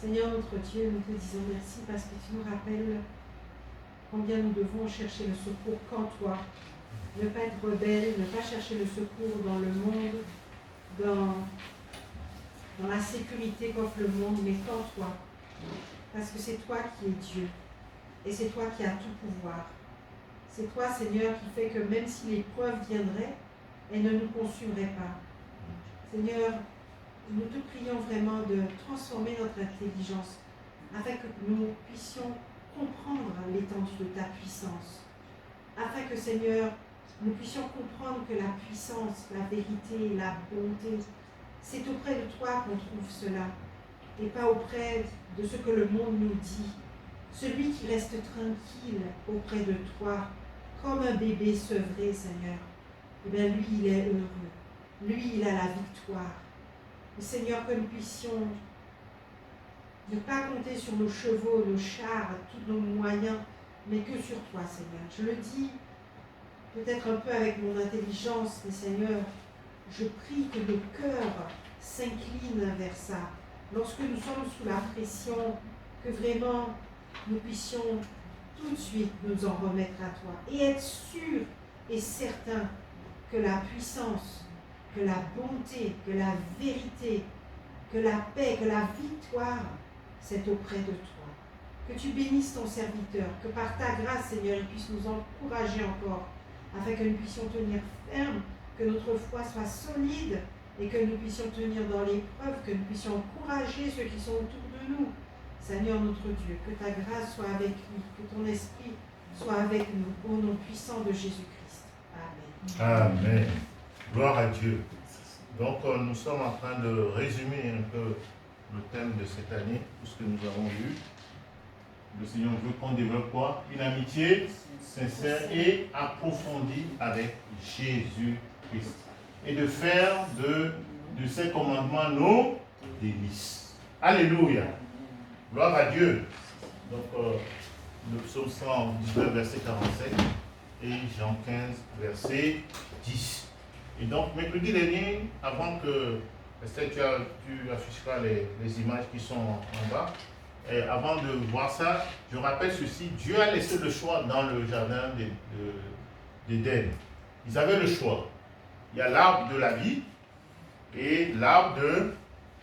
Seigneur notre Dieu, nous te disons merci parce que tu nous rappelles combien nous devons chercher le secours qu'en toi. Ne pas être rebelle, ne pas chercher le secours dans le monde, dans la sécurité qu'offre le monde, mais qu'en toi. Parce que c'est toi qui es Dieu. Et c'est toi qui as tout pouvoir. C'est toi, Seigneur, qui fait que même si l'épreuve viendrait, elle ne nous consumerait pas. Seigneur, nous te prions vraiment de transformer notre intelligence afin que nous puissions comprendre l'étendue de ta puissance. Afin que, Seigneur, nous puissions comprendre que la puissance, la vérité, la bonté, c'est auprès de toi qu'on trouve cela et pas auprès de ce que le monde nous dit. Celui qui reste tranquille auprès de toi, comme un bébé sevré, Seigneur, eh bien lui, il est heureux. Lui, il a la victoire. Et Seigneur, que nous puissions ne pas compter sur nos chevaux, nos chars, tous nos moyens, mais que sur toi, Seigneur. Je le dis peut-être un peu avec mon intelligence, mais Seigneur, je prie que nos cœurs s'inclinent vers ça. Lorsque nous sommes sous la pression, que vraiment nous puissions tout de suite nous en remettre à toi et être sûrs et certains que la puissance, que la bonté, que la vérité, que la paix, que la victoire, c'est auprès de toi. Que tu bénisses ton serviteur, que par ta grâce, Seigneur, il puisse nous encourager encore, afin que nous puissions tenir ferme, que notre foi soit solide et que nous puissions tenir dans l'épreuve, que nous puissions encourager ceux qui sont autour de nous. Seigneur notre Dieu, que ta grâce soit avec lui, que ton esprit soit avec nous, au nom puissant de Jésus-Christ. Amen. Amen. Gloire à Dieu. Donc nous sommes en train de résumer un peu le thème de cette année, tout ce que nous avons vu. Le Seigneur veut qu'on développe quoi? Une amitié sincère et approfondie avec Jésus-Christ. Et de faire de ces commandements nos délices. Alléluia. Gloire à Dieu. Donc le psaume 119, verset 47 et Jean 15, verset 10. Et donc, mercredi dernier, avant que Esther, tu afficheras les images qui sont en bas, et avant de voir ça, je rappelle ceci, Dieu a laissé le choix dans le jardin d'Éden. Ils avaient le choix. Il y a l'arbre de la vie et l'arbre de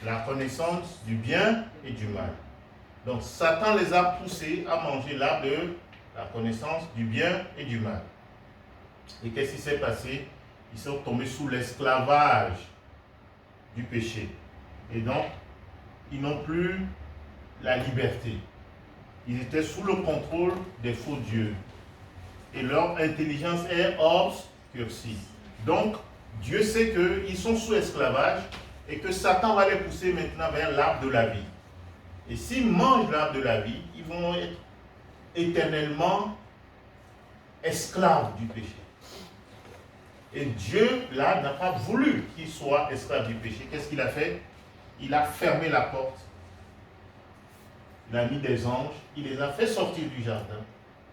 la connaissance du bien et du mal. Donc Satan les a poussés à manger l'arbre de la connaissance du bien et du mal. Et qu'est-ce qui s'est passé? Ils sont tombés sous l'esclavage du péché. Et donc, ils n'ont plus la liberté. Ils étaient sous le contrôle des faux dieux. Et leur intelligence est obscurcie. Donc, Dieu sait qu'ils sont sous esclavage et que Satan va les pousser maintenant vers l'arbre de la vie. Et s'ils mangent l'arbre de la vie, ils vont être éternellement esclaves du péché. Et Dieu, là, n'a pas voulu qu'ils soient esclaves du péché. Qu'est-ce qu'il a fait? Il a fermé la porte. Il a mis des anges. Il les a fait sortir du jardin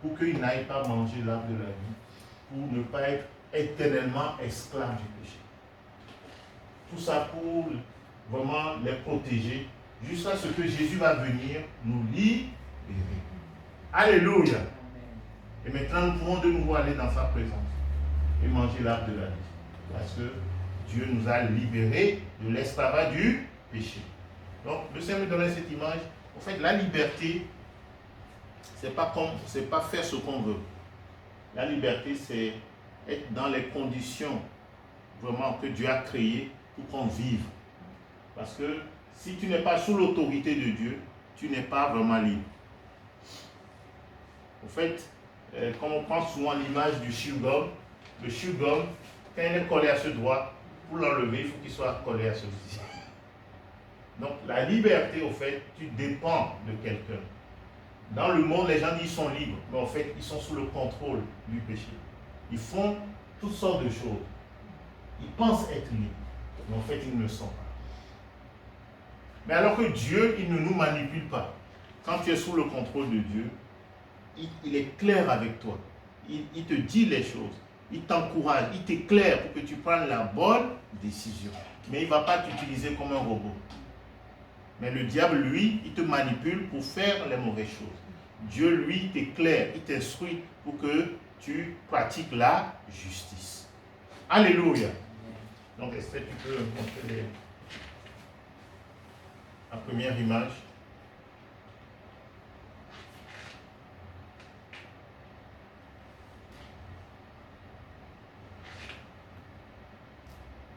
pour qu'ils n'aillent pas manger l'arbre de la vie, pour ne pas être éternellement esclaves du péché. Tout ça pour vraiment les protéger jusqu'à ce que Jésus va venir nous libérer. Alléluia. Et maintenant, nous pouvons de nouveau aller dans sa présence et manger l'arbre de la vie. Parce que Dieu nous a libérés de l'esclavage du péché. Donc, le Seigneur me donnait cette image. En fait, la liberté, c'est pas faire ce qu'on veut. La liberté, c'est être dans les conditions vraiment que Dieu a créées pour qu'on vive. Parce que si tu n'es pas sous l'autorité de Dieu, tu n'es pas vraiment libre. En fait, comme on prend souvent l'image du chewing-gum, le chewing-gum, quand il est collé à ce doigt, pour l'enlever, il faut qu'il soit collé à celui-ci. Donc la liberté, au fait, tu dépends de quelqu'un. Dans le monde, les gens disent qu'ils sont libres, mais en fait, ils sont sous le contrôle du péché. Ils font toutes sortes de choses. Ils pensent être libres, mais en fait, ils ne le sont pas. Mais alors que Dieu, il ne nous manipule pas. Quand tu es sous le contrôle de Dieu, il est clair avec toi. Il te dit les choses. Il t'encourage, il t'éclaire pour que tu prennes la bonne décision. Mais il ne va pas t'utiliser comme un robot. Mais le diable, lui, il te manipule pour faire les mauvaises choses. Dieu, lui, t'éclaire, il t'instruit pour que tu pratiques la justice. Alléluia. Donc, Esther, tu peux montrer la première image.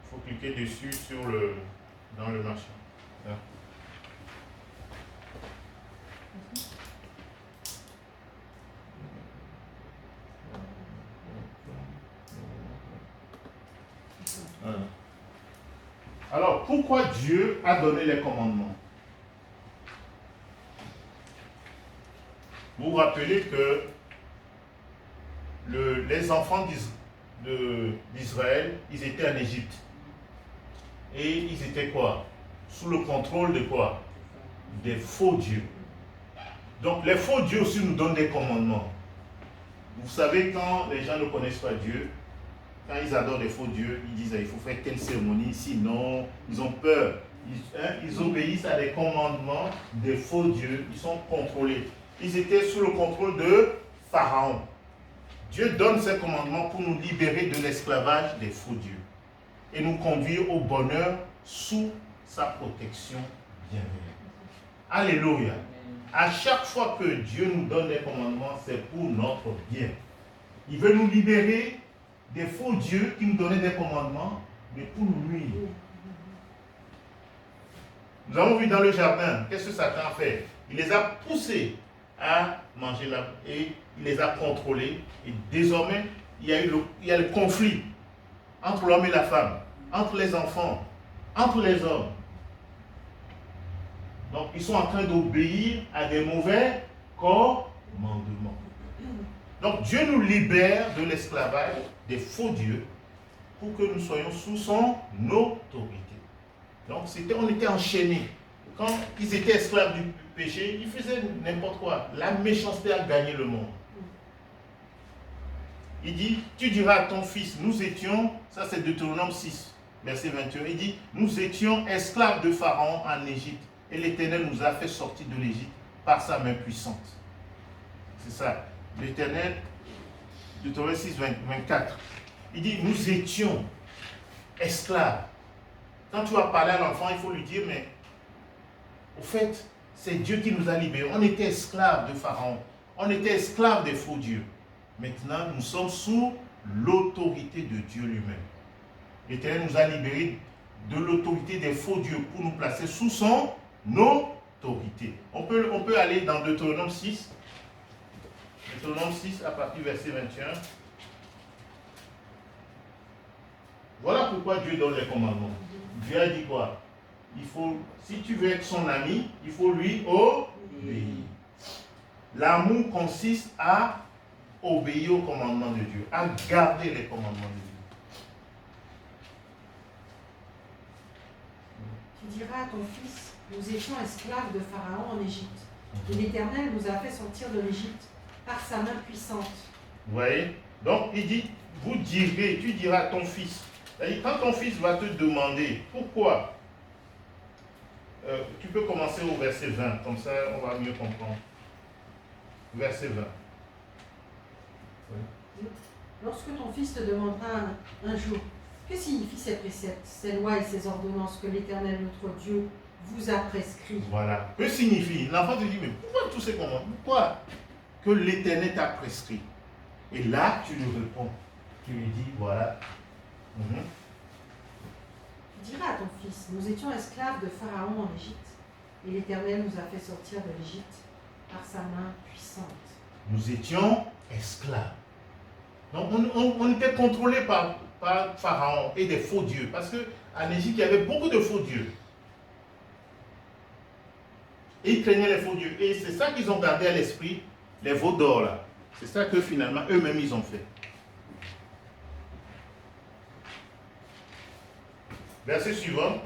Il faut cliquer dessus dans le marché. Là. Voilà. Alors, pourquoi Dieu a donné les commandements? Vous vous rappelez que les enfants d'Israël, ils étaient en Égypte. Et ils étaient quoi? Sous le contrôle de quoi? Des faux dieux. Donc les faux dieux aussi nous donnent des commandements. Vous savez, quand les gens ne connaissent pas Dieu, quand ils adorent les faux dieux, ils disent il faut faire telle cérémonie, sinon ils ont peur. Ils obéissent à des commandements des faux dieux, ils sont contrôlés. Ils étaient sous le contrôle de Pharaon. Dieu donne ces commandements pour nous libérer de l'esclavage des faux dieux et nous conduire au bonheur sous sa protection bienveillante. Alléluia. À chaque fois que Dieu nous donne des commandements, c'est pour notre bien. Il veut nous libérer des faux dieux qui nous donnaient des commandements, mais pour nous nuire. Nous avons vu dans le jardin, qu'est-ce que Satan a fait? Il les a poussés à manger et il les a contrôlés. Et désormais, il y a le conflit entre l'homme et la femme, entre les enfants, entre les hommes. Donc, ils sont en train d'obéir à des mauvais commandements. Donc, Dieu nous libère de l'esclavage des faux dieux pour que nous soyons sous son autorité. Donc, on était enchaînés. Quand ils étaient esclaves du péché, ils faisaient n'importe quoi. La méchanceté a gagné le monde. Il dit, tu diras à ton fils, nous étions, ça c'est Deutéronome 6, verset 21, il dit, nous étions esclaves de Pharaon en Égypte, et l'Éternel nous a fait sortir de l'Égypte par sa main puissante. C'est ça, l'Éternel, Deutéronome 6, 24, il dit, nous étions esclaves. Quand tu vas parler à l'enfant, il faut lui dire, mais au fait, c'est Dieu qui nous a libérés. On était esclaves de Pharaon, on était esclaves des faux dieux. Maintenant, nous sommes sous l'autorité de Dieu lui-même. L'Éternel nous a libérés de l'autorité des faux dieux pour nous placer sous son autorité. On peut aller dans Deutéronome 6. Deutéronome 6 à partir du verset 21. Voilà pourquoi Dieu donne les commandements. Dieu a dit quoi? Si tu veux être son ami, il faut lui obéir. L'amour consiste à obéir aux commandements de Dieu, à garder les commandements de Dieu. Tu diras à ton fils, nous étions esclaves de Pharaon en Égypte. Et l'Éternel nous a fait sortir de l'Égypte par sa main puissante. Vous voyez? Donc il dit, tu diras à ton fils. Quand ton fils va te demander pourquoi, tu peux commencer au verset 20, comme ça on va mieux comprendre. Verset 20. Lorsque ton fils te demandera un jour, que signifient ces préceptes, ces lois et ces ordonnances que l'Éternel notre Dieu vous a prescrits? Voilà. Que signifie? L'enfant te dit, mais pourquoi tous ces commandements? Pourquoi que l'Éternel t'a prescrit? Et là, tu lui réponds. Tu lui dis, voilà. Tu diras à ton fils, nous étions esclaves de Pharaon en Égypte, et l'Éternel nous a fait sortir de l'Égypte par sa main puissante. Nous étions esclaves. Donc on était contrôlés par Pharaon et des faux dieux. Parce qu'en Égypte, il y avait beaucoup de faux dieux. Et ils craignaient les faux dieux. Et c'est ça qu'ils ont gardé à l'esprit, les veaux d'or là. C'est ça que finalement, eux-mêmes, ils ont fait. Verset suivant.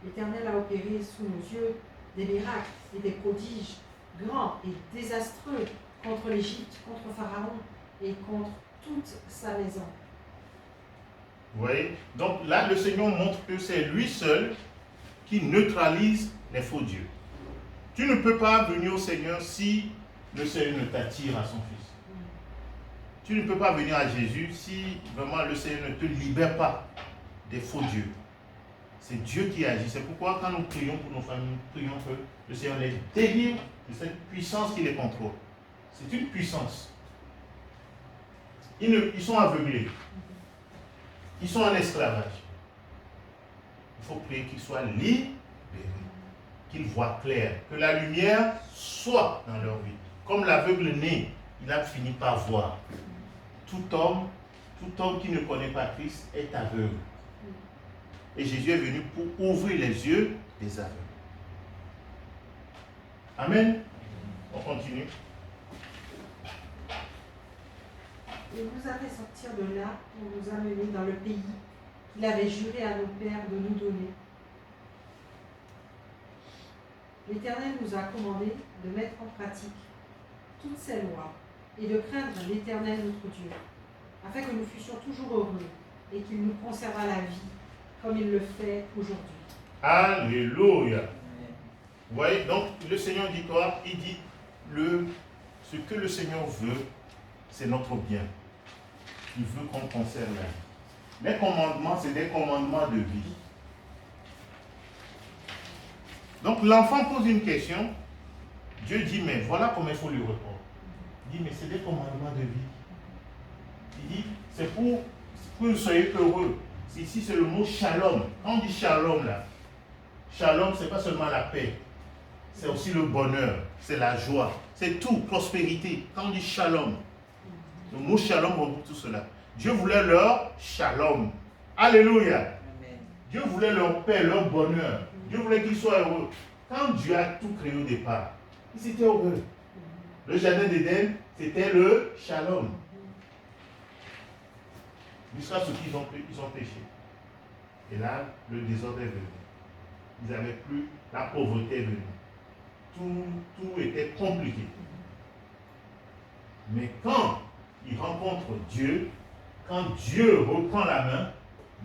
L'Éternel a opéré sous nos yeux des miracles et des prodiges grands et désastreux contre l'Égypte, contre Pharaon et contre toute sa maison. Vous voyez? Donc là, le Seigneur montre que c'est lui seul qui neutralise les faux dieux. Tu ne peux pas venir au Seigneur si le Seigneur ne t'attire à son Fils. Tu ne peux pas venir à Jésus si vraiment le Seigneur ne te libère pas des faux dieux. C'est Dieu qui agit. C'est pourquoi quand nous prions pour nos familles, nous prions que le Seigneur les délivre de cette puissance qui les contrôle. C'est une puissance. Ils sont aveuglés. Ils sont en esclavage. Il faut prier qu'ils soient libérés, qu'ils voient clair, que la lumière soit dans leur vie. Comme l'aveugle né, il a fini par voir. Tout homme qui ne connaît pas Christ est aveugle. Et Jésus est venu pour ouvrir les yeux des aveugles. Amen. On continue. Il vous a fait sortir de là pour nous amener dans le pays qu'il avait juré à nos pères de nous donner. L'Éternel nous a commandé de mettre en pratique toutes ces lois et de craindre l'Éternel notre Dieu, afin que nous fussions toujours heureux et qu'il nous conservât la vie, comme il le fait aujourd'hui. Alléluia. Vous voyez, donc le Seigneur dit quoi? Il dit, ce que le Seigneur veut, c'est notre bien. Il veut qu'on conserve la vie. Les commandements, c'est des commandements de vie. Donc l'enfant pose une question. Dieu dit, mais voilà comment il faut lui répondre. Il dit, mais c'est des commandements de vie. Il dit, c'est pour que vous soyez heureux. Ici, c'est le mot shalom. Quand on dit shalom, là, shalom, ce n'est pas seulement la paix. C'est aussi le bonheur, c'est la joie, c'est tout, prospérité. Quand on dit shalom, le mot shalom regroupe tout cela. Dieu voulait leur shalom. Alléluia. Amen. Dieu voulait leur paix, leur bonheur. Dieu voulait qu'ils soient heureux. Quand Dieu a tout créé au départ, ils étaient heureux. Le jardin d'Éden, c'était le shalom. Jusqu'à ce qu'ils ont péché. Et là, le désordre est venu. Ils n'avaient plus, la pauvreté est venue. Tout était compliqué. Mais quand ils rencontrent Dieu, quand Dieu reprend la main,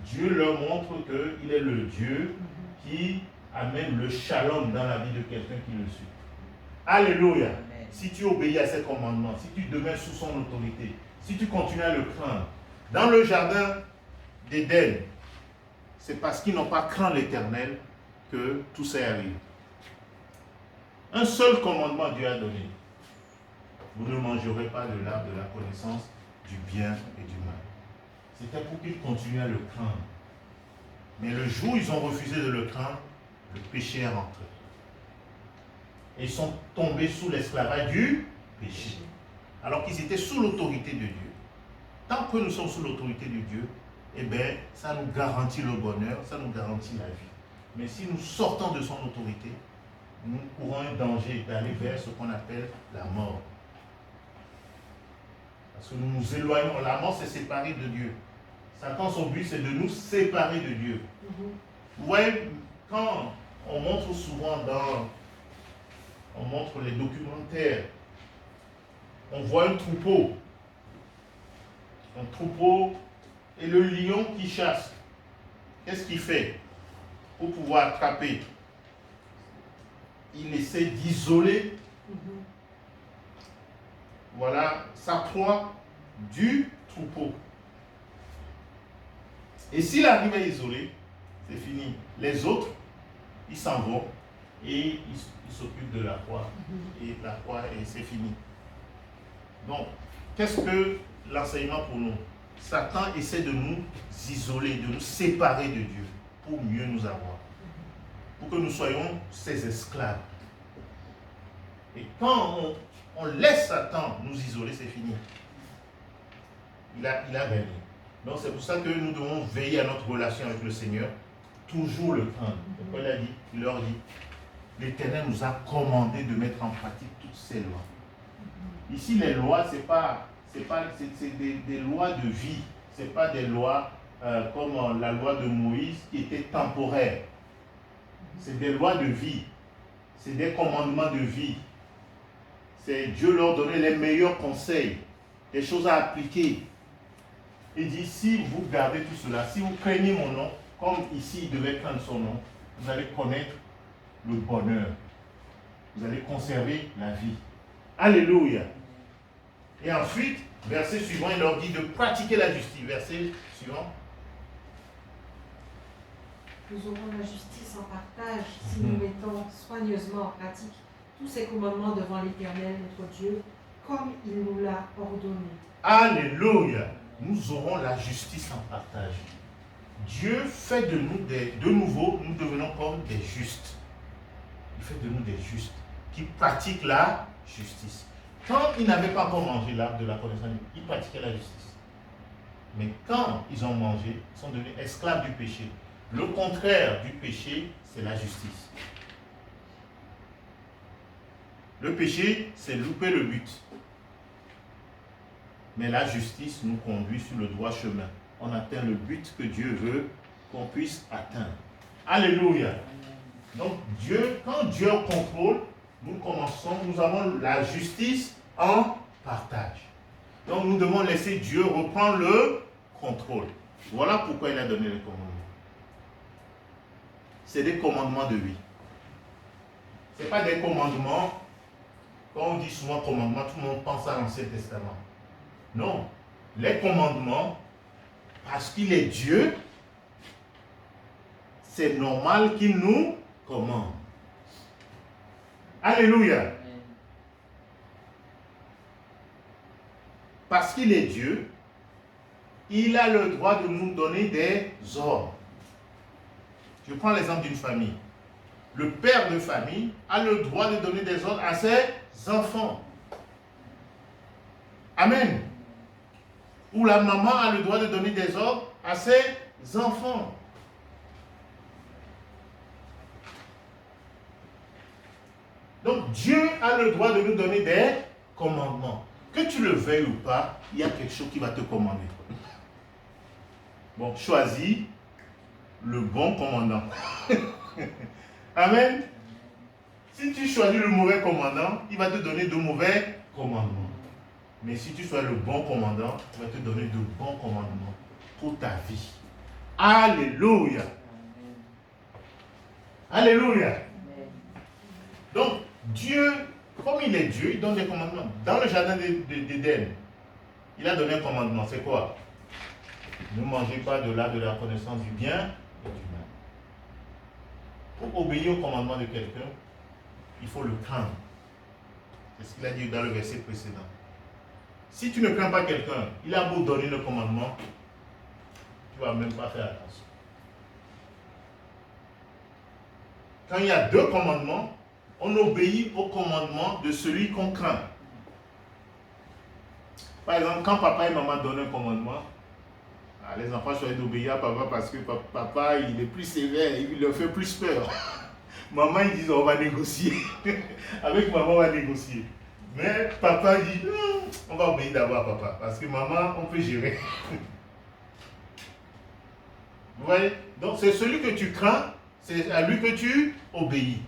Dieu leur montre qu'il est le Dieu qui amène le shalom dans la vie de quelqu'un qui le suit. Alléluia. Amen. Si tu obéis à ses commandements, si tu demeures sous son autorité, si tu continues à le craindre, dans le jardin d'Éden, c'est parce qu'ils n'ont pas craint l'Éternel que tout ça arrive. Un seul commandement Dieu a donné. Vous ne mangerez pas de l'arbre de la connaissance du bien et du mal. C'était pour qu'ils continuent à le craindre. Mais le jour où ils ont refusé de le craindre, le péché est rentré. Et ils sont tombés sous l'esclavage du péché. Alors qu'ils étaient sous l'autorité de Dieu. Tant que nous sommes sous l'autorité de Dieu, eh bien, ça nous garantit le bonheur, ça nous garantit la vie. Mais si nous sortons de son autorité, nous courons un danger d'aller vers ce qu'on appelle la mort. Parce que nous nous éloignons. La mort, c'est séparer de Dieu. Satan, son but, c'est de nous séparer de Dieu. Vous voyez, quand on montre souvent on montre les documentaires, on voit un troupeau et le lion qui chasse. Qu'est-ce qu'il fait pour pouvoir attraper? Il essaie d'isoler voilà, sa proie du troupeau. Et s'il arrive à isoler, c'est fini. Les autres, ils s'en vont et ils s'occupent de la proie. Et la proie, et c'est fini. Donc, qu'est-ce que l'enseignement pour nous? Satan essaie de nous isoler, de nous séparer de Dieu pour mieux nous avoir. Pour que nous soyons ses esclaves. Et quand on laisse Satan nous isoler, c'est fini. Il a gagné. Donc c'est pour ça que nous devons veiller à notre relation avec le Seigneur, toujours le craindre. Pourquoi il leur dit, l'Éternel nous a commandé de mettre en pratique toutes ces lois. Ici, les lois, c'est des lois de vie. Ce n'est pas des lois comme la loi de Moïse qui était temporaire. C'est des lois de vie. C'est des commandements de vie. C'est Dieu leur donnait les meilleurs conseils, des choses à appliquer. Il dit, si vous gardez tout cela, si vous craignez mon nom, comme ici il devait craindre son nom, vous allez connaître le bonheur. Vous allez conserver la vie. Alléluia. Et ensuite, verset suivant, il leur dit de pratiquer la justice. Verset suivant. Nous aurons la justice en partage si nous mettons soigneusement en pratique tous ces commandements devant l'Éternel, notre Dieu, comme il nous l'a ordonné. Alléluia. Nous aurons la justice en partage. Dieu fait de nous de nouveau, nous devenons comme des justes. Il fait de nous des justes qui pratiquent la justice. Quand ils n'avaient pas encore mangé l'arbre de la connaissance, ils pratiquaient la justice. Mais quand ils ont mangé, ils sont devenus esclaves du péché. Le contraire du péché, c'est la justice. Le péché, c'est louper le but. Mais la justice nous conduit sur le droit chemin. On atteint le but que Dieu veut qu'on puisse atteindre. Alléluia. Donc quand Dieu contrôle, nous avons la justice en partage. Donc nous devons laisser Dieu reprendre le contrôle. Voilà pourquoi il a donné les commandements. C'est des commandements de vie. Ce n'est pas des commandements, quand on dit souvent commandements, tout le monde pense à l'Ancien Testament. Non. Les commandements, parce qu'il est Dieu, c'est normal qu'il nous commande. Alléluia. Parce qu'il est Dieu, il a le droit de nous donner des ordres. Je prends l'exemple d'une famille. Le père de famille a le droit de donner des ordres à ses enfants. Amen. Ou la maman a le droit de donner des ordres à ses enfants. Donc Dieu a le droit de nous donner des commandements. Que tu le veuilles ou pas, il y a quelque chose qui va te commander. Bon, choisis le bon commandant. Amen. Si tu choisis le mauvais commandant, il va te donner de mauvais commandements. Mais si tu choisis le bon commandant, il va te donner de bons commandements pour ta vie. Alléluia. Alléluia. Donc, Dieu, comme il est Dieu, il donne des commandements. Dans le jardin d'Éden, il a donné un commandement. C'est quoi? Ne mangez pas de l'arbre de la connaissance du bien et du mal. Pour obéir au commandement de quelqu'un, il faut le craindre. C'est ce qu'il a dit dans le verset précédent. Si tu ne crains pas quelqu'un, il a beau donner le commandement, tu ne vas même pas faire attention. Quand il y a deux commandements, on obéit au commandement de celui qu'on craint. Par exemple, quand papa et maman donnent un commandement, les enfants choisissent d'obéir à papa parce que papa il est plus sévère, il leur fait plus peur. Maman ils disent on va négocier. Avec maman on va négocier. Mais papa dit on va obéir d'abord à papa parce que maman on peut gérer. Vous voyez? Donc c'est celui que tu crains, c'est à lui que tu obéis.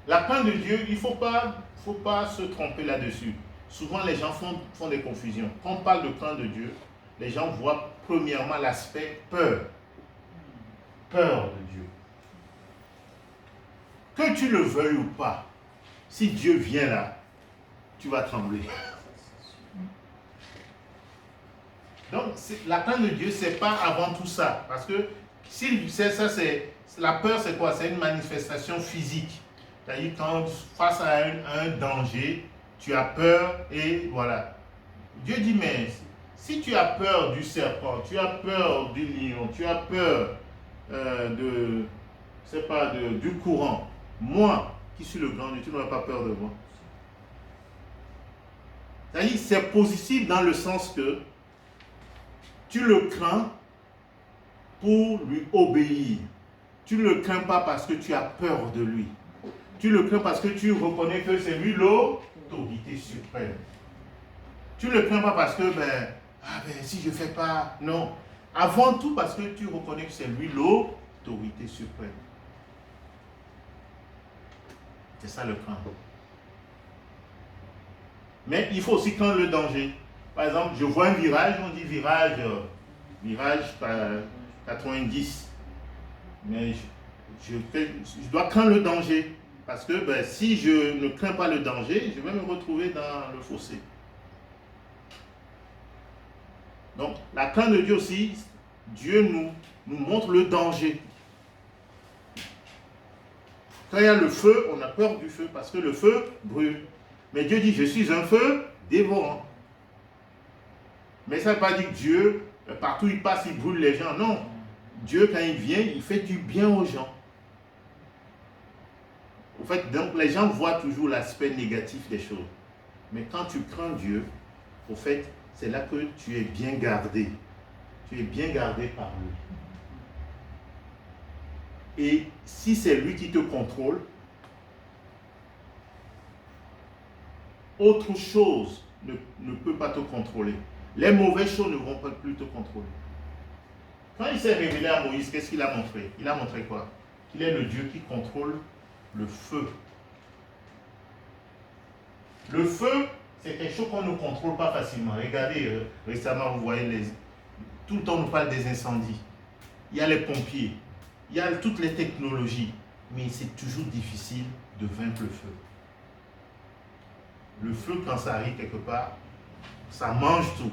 La crainte de Dieu, il ne faut pas se tromper là-dessus. Souvent, les gens font des confusions. Quand on parle de crainte de Dieu, les gens voient premièrement l'aspect peur. Peur de Dieu. Que tu le veuilles ou pas, si Dieu vient là, tu vas trembler. Donc, la crainte de Dieu, ce n'est pas avant tout ça. Parce que si c'est ça, la peur, c'est quoi? C'est une manifestation physique. C'est-à-dire quand face à un danger, tu as peur et voilà. Dieu dit, mais si tu as peur du serpent, tu as peur du lion, tu as peur du courant, moi qui suis le grand Dieu, tu n'auras pas peur de moi. C'est-à-dire c'est positif dans le sens que tu le crains pour lui obéir. Tu ne le crains pas parce que tu as peur de lui. Tu le crains parce que tu reconnais que c'est lui l'autorité suprême. Tu ne le crains pas parce que, si je ne fais pas, non. Avant tout parce que tu reconnais que c'est lui l'autorité suprême. C'est ça le craindre. Mais il faut aussi craindre le danger. Par exemple, je vois un virage, on dit virage 90. Mais je dois craindre le danger. Parce que si je ne crains pas le danger, je vais me retrouver dans le fossé. Donc, la crainte de Dieu aussi, Dieu nous montre le danger. Quand il y a le feu, on a peur du feu parce que le feu brûle. Mais Dieu dit, je suis un feu dévorant. Mais ça ne veut pas dire que Dieu, partout où il passe, il brûle les gens. Non. Dieu, quand il vient, il fait du bien aux gens. En fait, donc, les gens voient toujours l'aspect négatif des choses. Mais quand tu crains Dieu, au fait, c'est là que tu es bien gardé. Tu es bien gardé par lui. Et si c'est lui qui te contrôle, autre chose ne peut pas te contrôler. Les mauvaises choses ne vont pas plus te contrôler. Quand il s'est révélé à Moïse, qu'est-ce qu'il a montré? Il a montré quoi? Qu'il est le Dieu qui contrôle le feu. Le feu, c'est quelque chose qu'on ne contrôle pas facilement. Regardez, récemment, vous voyez, tout le temps on nous parle des incendies. Il y a les pompiers, il y a toutes les technologies, mais c'est toujours difficile de vaincre le feu. Le feu, quand ça arrive quelque part, ça mange tout.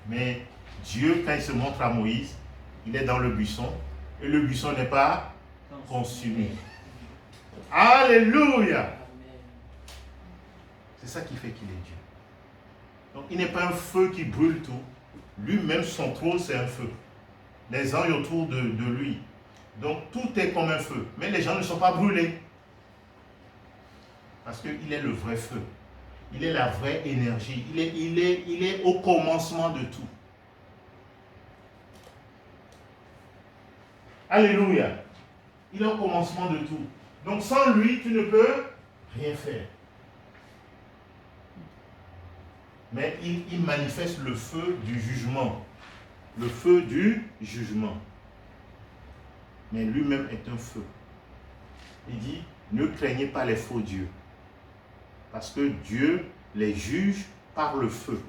Mais Dieu, quand il se montre à Moïse, il est dans le buisson, et le buisson n'est pas consumé. Alléluia! C'est ça qui fait qu'il est Dieu. Donc il n'est pas un feu qui brûle tout. Lui-même, son trône, c'est un feu. Les anges autour de lui. Donc tout est comme un feu. Mais les gens ne sont pas brûlés. Parce qu'il est le vrai feu. Il est la vraie énergie. Il est au commencement de tout. Alléluia. Il est au commencement de tout. Donc sans lui, tu ne peux rien faire. Mais il manifeste le feu du jugement. Le feu du jugement. Mais lui-même est un feu. Il dit, ne craignez pas les faux dieux. Parce que Dieu les juge par le feu.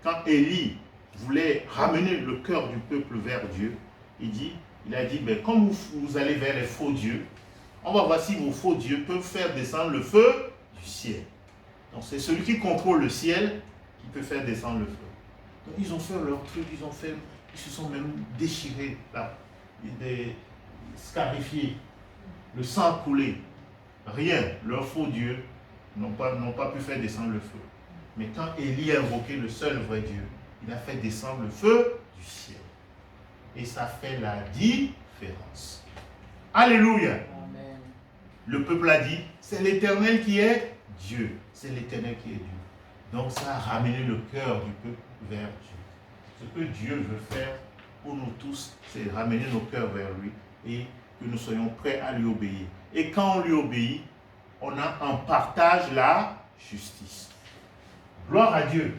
Quand Élie voulait ramener le cœur du peuple vers Dieu, il a dit, comme vous allez vers les faux dieux, on va voir si vos faux dieux peuvent faire descendre le feu du ciel. Donc c'est celui qui contrôle le ciel qui peut faire descendre le feu. Donc ils ont fait leur truc, ils se sont même déchirés, scarifiés, le sang a coulé. Rien, leurs faux dieux n'ont pas pu faire descendre le feu. Mais quand Élie a invoqué le seul vrai Dieu, il a fait descendre le feu du ciel. Et ça fait la différence. Alléluia. Amen. Le peuple a dit, c'est l'Éternel qui est Dieu. C'est l'Éternel qui est Dieu. Donc ça a ramené le cœur du peuple vers Dieu. Ce que Dieu veut faire pour nous tous, c'est ramener nos cœurs vers lui et que nous soyons prêts à lui obéir. Et quand on lui obéit, on a en partage la justice. Gloire à Dieu.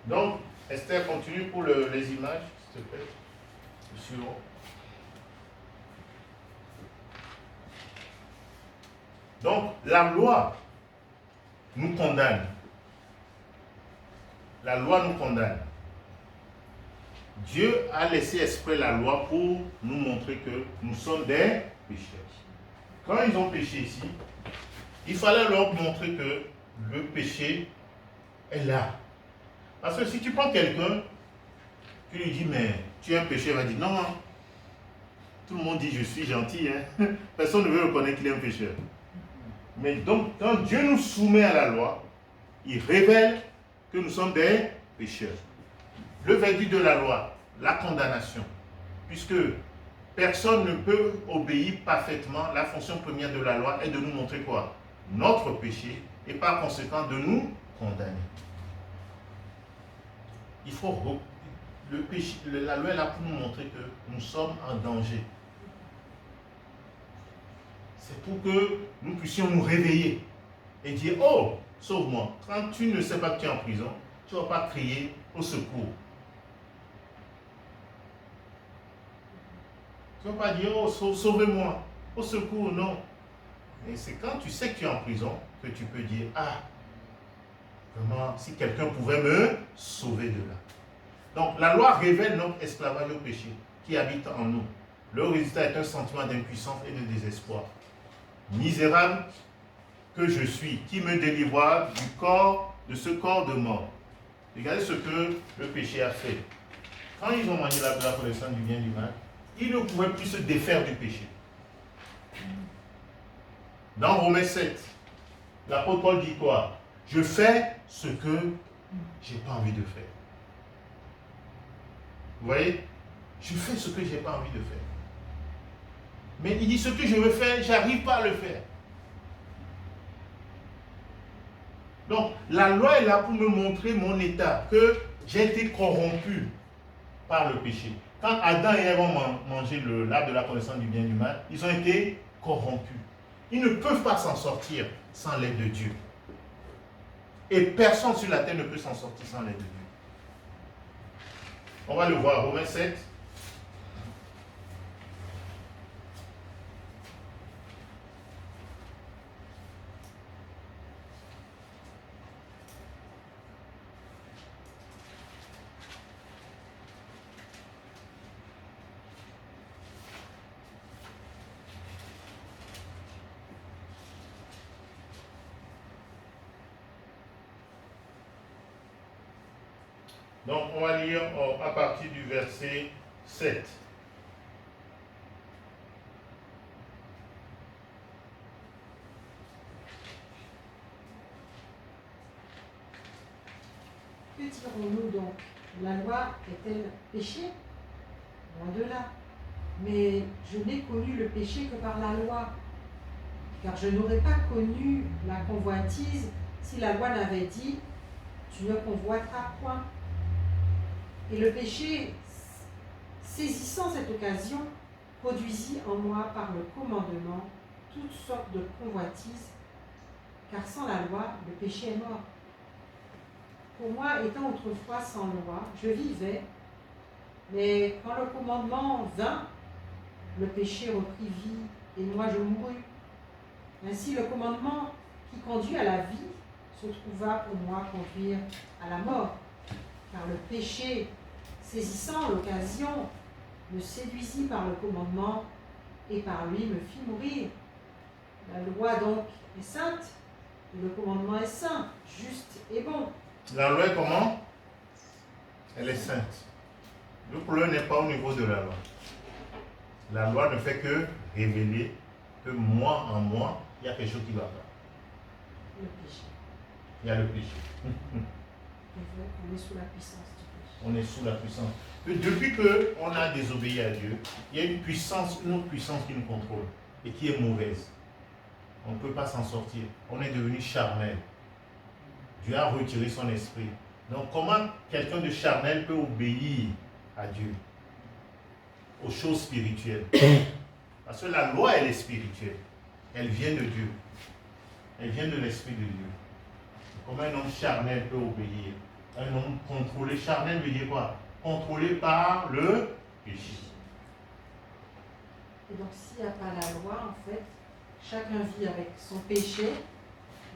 Donc, Esther, continue pour les images, s'il te plaît. Donc, la loi nous condamne. La loi nous condamne. Dieu a laissé exprès la loi pour nous montrer que nous sommes des pécheurs. Quand ils ont péché ici, il fallait leur montrer que le péché est là. Parce que si tu prends quelqu'un, tu lui dis, mais tu es un pécheur, il va dire, non, non. Tout le monde dit, je suis gentil. Hein? Personne ne veut reconnaître qu'il est un pécheur. Mais donc, quand Dieu nous soumet à la loi, il révèle que nous sommes des pécheurs. Le verdict de la loi, la condamnation. Puisque personne ne peut obéir parfaitement, la fonction première de la loi est de nous montrer quoi? Notre péché et par conséquent de nous condamner. Il faut le péché, la loi est là pour nous montrer que nous sommes en danger. C'est pour que nous puissions nous réveiller et dire, oh, sauve-moi. Quand tu ne sais pas que tu es en prison, tu ne vas pas crier au secours. Tu ne vas pas dire, oh, sauvez-moi, au secours, non. Et c'est quand tu sais que tu es en prison que tu peux dire, ah, vraiment, si quelqu'un pouvait me sauver de là. Donc la loi révèle notre esclavage au péché qui habite en nous. Le résultat est un sentiment d'impuissance et de désespoir. Misérable que je suis, qui me délivra du corps, de ce corps de mort. Regardez ce que le péché a fait. Quand ils ont mangé la connaissance du bien et du mal, ils ne pouvaient plus se défaire du péché. Dans Romains 7, l'apôtre Paul dit quoi? Je fais ce que je n'ai pas envie de faire. Vous voyez? Je fais ce que je n'ai pas envie de faire. Mais il dit ce que je veux faire, je n'arrive pas à le faire. Donc, la loi est là pour me montrer mon état, que j'ai été corrompu par le péché. Quand Adam et Ève ont mangé l'arbre de la connaissance du bien et du mal, ils ont été corrompus. Ils ne peuvent pas s'en sortir sans l'aide de Dieu. Et personne sur la terre ne peut s'en sortir sans l'aide de Dieu. On va le voir, Romains 7. Donc, on va lire à partir du verset 7. Que dirons-nous donc? La loi est-elle péché? Loin de là. Mais je n'ai connu le péché que par la loi. Car je n'aurais pas connu la convoitise si la loi n'avait dit « Tu ne convoiteras point ». Et le péché, saisissant cette occasion, produisit en moi par le commandement toutes sortes de convoitises, car sans la loi, le péché est mort. Pour moi, étant autrefois sans loi, je vivais, mais quand le commandement vint, le péché reprit vie, et moi je mourus. Ainsi, le commandement qui conduit à la vie se trouva pour moi conduire à la mort, car le péché, saisissant l'occasion, me séduisit par le commandement et par lui me fit mourir. La loi donc est sainte, et le commandement est saint, juste et bon. La loi est comment? Elle est sainte. Le problème n'est pas au niveau de la loi. La loi ne fait que révéler que moi, en moi, il y a quelque chose qui ne va pas. Le péché. Il y a le péché. On est sous la puissance du péché. On est sous la puissance. Et depuis qu'on a désobéi à Dieu, il y a une puissance, une autre puissance qui nous contrôle et qui est mauvaise. On ne peut pas s'en sortir. On est devenu charnel. Dieu a retiré son esprit. Donc comment quelqu'un de charnel peut obéir à Dieu? Aux choses spirituelles. Parce que la loi, elle est spirituelle. Elle vient de Dieu. Elle vient de l'esprit de Dieu. Comment un homme charnel peut obéir? Un homme contrôlé. Charnel veut dire quoi? Contrôlé par le péché. Et donc s'il n'y a pas la loi, en fait, chacun vit avec son péché,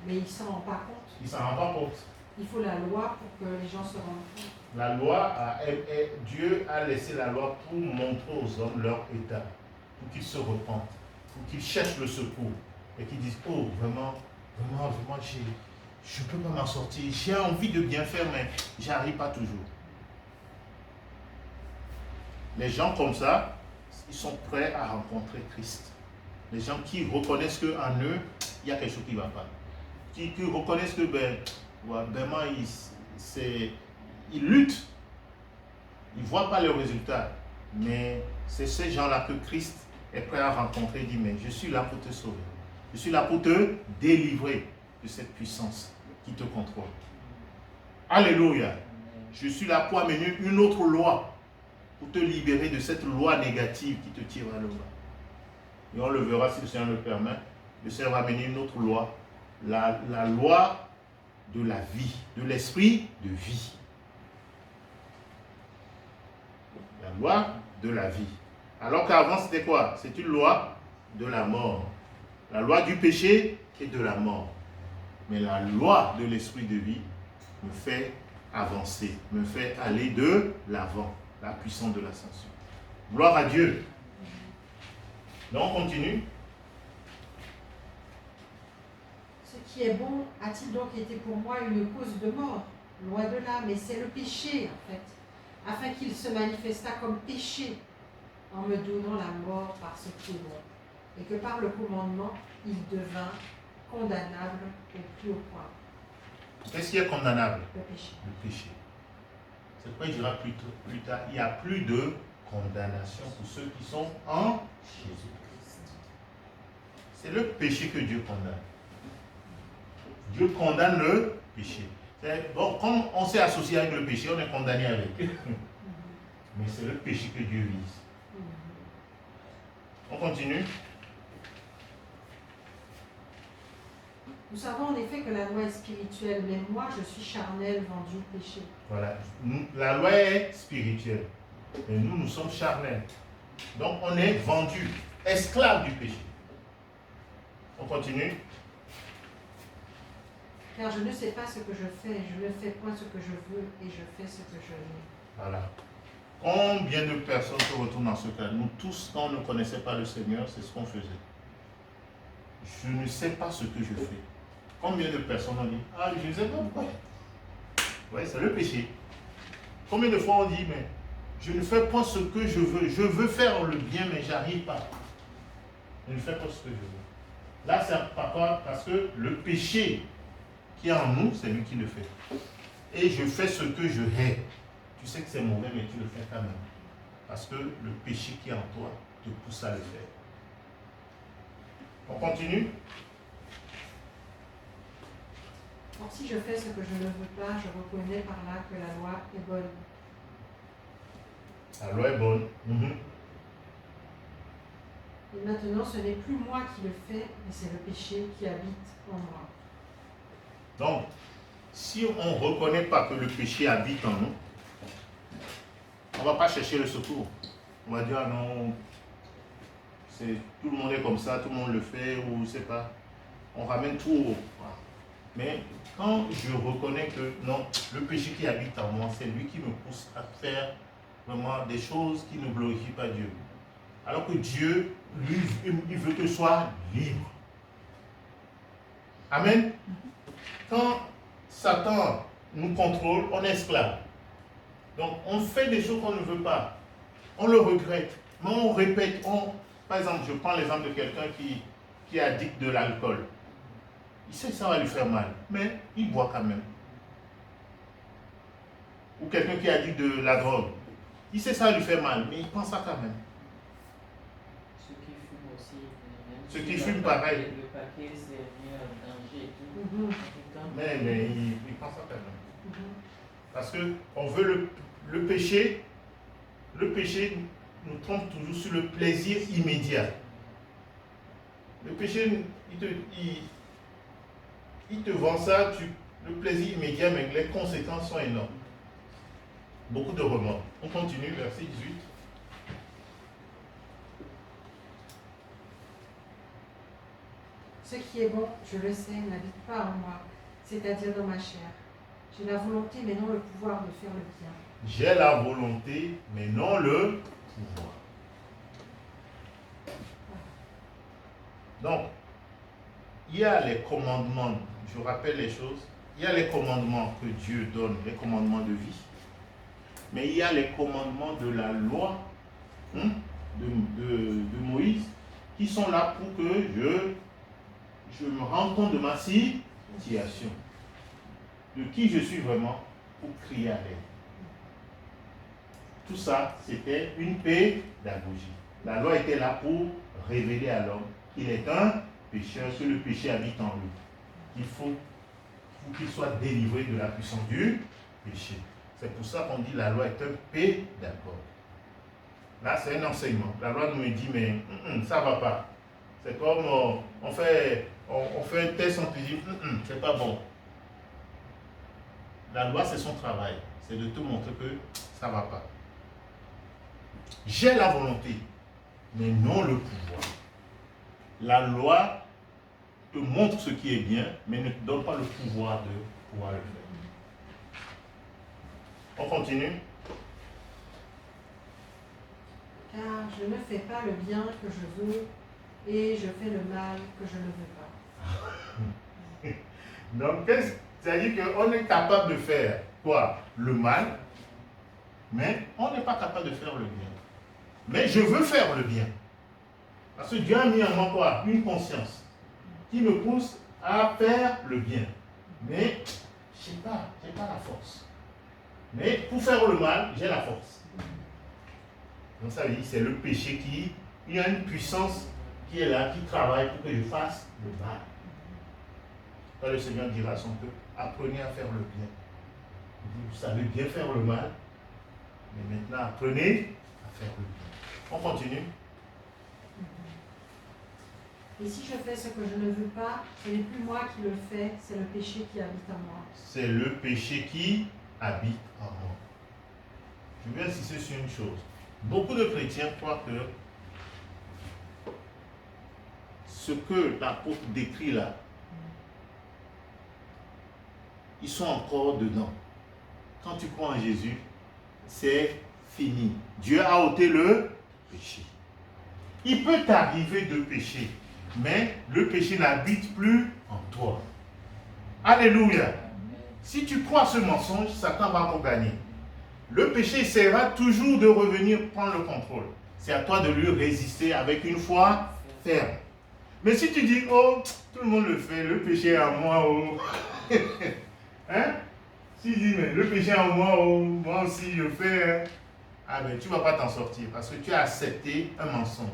mais il ne s'en rend pas compte. Il ne s'en rend pas compte. Il faut la loi pour que les gens se rendent compte. La loi, Dieu a laissé la loi pour montrer aux hommes leur état, pour qu'ils se repentent, pour qu'ils cherchent le secours et qu'ils disent, oh vraiment, je ne peux pas m'en sortir, j'ai envie de bien faire, mais je n'arrive pas toujours. Les gens comme ça, ils sont prêts à rencontrer Christ. Les gens qui reconnaissent qu'en eux, il y a quelque chose qui ne va pas. Qui reconnaissent que vraiment, ils luttent. Ils ne voient pas le résultat. Mais c'est ces gens-là que Christ est prêt à rencontrer. Il dit, mais je suis là pour te sauver. Je suis là pour te délivrer de cette puissance qui te contrôle. Alléluia. Je suis là pour amener une autre loi, pour te libérer de cette loi négative qui te tire vers le bas. Et on le verra si le Seigneur le permet. Le Seigneur va amener une autre loi, la loi de la vie, de l'esprit de vie. La loi de la vie. Alors qu'avant c'était quoi? C'est une loi de la mort. La loi du péché et de la mort. Mais la loi de l'esprit de vie me fait avancer, me fait aller de l'avant, la puissance de l'ascension. Gloire à Dieu. Donc on continue. Ce qui est bon a-t-il donc été pour moi une cause de mort? Loin de là, mais c'est le péché en fait, afin qu'il se manifestât comme péché en me donnant la mort par ce qui est bon, et que par le commandement, il devint condamnable au plus haut point. Qu'est-ce qui est condamnable? Le péché. Le péché. C'est pourquoi il dira plus tard, il n'y a plus de condamnation pour ceux qui sont en Jésus-Christ. C'est le péché que Dieu condamne. Dieu condamne le péché. Bon, comme on s'est associé avec le péché, on est condamné avec. Mais c'est le péché que Dieu vise. On continue. Nous savons en effet que la loi est spirituelle, mais moi je suis charnel, vendu au péché. Voilà. La loi est spirituelle. Mais nous sommes charnels. Donc on est vendus, esclaves du péché. On continue. Car je ne sais pas ce que je fais, je ne fais point ce que je veux, et je fais ce que je veux. Voilà. Combien de personnes se retrouvent dans ce cas? Nous tous, quand on ne connaissait pas le Seigneur, c'est ce qu'on faisait. Je ne sais pas ce que je fais. Combien de personnes ont dit, ah, je ne sais pas pourquoi. Oui, c'est le péché. Combien de fois on dit, mais je ne fais pas ce que je veux. Je veux faire le bien, mais je n'arrive pas. Je ne fais pas ce que je veux. Là, c'est pourquoi? Parce que le péché qui est en nous, c'est lui qui le fait. Et je fais ce que je hais. Tu sais que c'est mauvais, mais tu le fais quand même. Parce que le péché qui est en toi te pousse à le faire. On continue. Or, si je fais ce que je ne veux pas, je reconnais par là que la loi est bonne. La loi est bonne. Et maintenant, ce n'est plus moi qui le fais, mais c'est le péché qui habite en moi. Donc, si on ne reconnaît pas que le péché habite en nous, on ne va pas chercher le secours. On va dire, ah non, tout le monde est comme ça, tout le monde le fait, ou je ne sais pas. On ramène tout au haut. Mais quand je reconnais que non, le péché qui habite en moi, c'est lui qui me pousse à faire vraiment des choses qui ne glorifient pas Dieu. Alors que Dieu, lui, il veut que je sois libre. Amen. Quand Satan nous contrôle, on est esclave. Donc on fait des choses qu'on ne veut pas. On le regrette. Mais on répète. Par exemple, je prends l'exemple de quelqu'un qui est addict de l'alcool. Il sait que ça va lui faire mal, mais il boit quand même. Ou quelqu'un qui est addict de la drogue. Il sait que ça va lui faire mal, mais il prend ça quand même. Ceux qui fument aussi. Ceux qui fument, pareil. Le paquet, c'est bien un danger et tout. Mais il prend ça quand même. Parce qu'on veut le péché nous trompe toujours sur le plaisir immédiat. Le péché, il te vend ça, le plaisir immédiat, mais les conséquences sont énormes. Beaucoup de remords. On continue, verset 18. Ce qui est bon, je le sais, n'habite pas en moi, c'est-à-dire dans ma chair. J'ai la volonté, mais non le pouvoir de faire le bien. J'ai la volonté, mais non le pouvoir. Donc, il y a les commandements, je rappelle les choses, il y a les commandements que Dieu donne, les commandements de vie, mais il y a les commandements de la loi de Moïse qui sont là pour que je me rende compte de ma situation, de qui je suis vraiment pour crier à l'aide. Tout ça, c'était une pédagogie. La loi était là pour révéler à l'homme qu'il est un pécheur, que le péché habite en lui. Il faut qu'il soit délivré de la puissance du péché. C'est pour ça qu'on dit que la loi est un pédagogue. Là, c'est un enseignement. La loi nous dit, mais ça ne va pas. C'est comme on fait un test, on te dit, c'est pas bon. La loi, c'est son travail. C'est de te montrer que ça ne va pas. J'ai la volonté, mais non le pouvoir. La loi te montre ce qui est bien, mais ne te donne pas le pouvoir de pouvoir le faire. On continue. Car je ne fais pas le bien que je veux et je fais le mal que je ne veux pas. Donc, c'est-à-dire qu'on est capable de faire quoi? Le mal, mais on n'est pas capable de faire le bien. Mais je veux faire le bien. Parce que Dieu a mis en moi quoi? Une conscience qui me pousse à faire le bien. Mais je n'ai pas la force. Mais pour faire le mal, j'ai la force. Donc ça veut dire que c'est le péché il y a une puissance qui est là, qui travaille pour que je fasse le mal. Quand le Seigneur dira à son peuple, apprenez à faire le bien. Il dit, vous savez bien faire le mal, mais maintenant apprenez à faire le bien. On continue. Et si je fais ce que je ne veux pas, ce n'est plus moi qui le fais, c'est le péché qui habite en moi. C'est le péché qui habite en moi. Je vais insister sur une chose. Beaucoup de chrétiens croient que ce que l'apôtre décrit là, ils sont encore dedans. Quand tu crois en Jésus, c'est fini. Dieu a ôté le péché. Il peut t'arriver de pécher, mais le péché n'habite plus en toi. Alléluia. Si tu crois ce mensonge, Satan va encore gagner. Le péché essaiera toujours de revenir prendre le contrôle. C'est à toi de lui résister avec une foi ferme. Mais si tu dis, oh, tout le monde le fait, le péché est en moi, oh. Hein? Si tu dis, mais le péché est en moi, oh, moi aussi je fais, hein. Ah ben tu ne vas pas t'en sortir parce que tu as accepté un mensonge.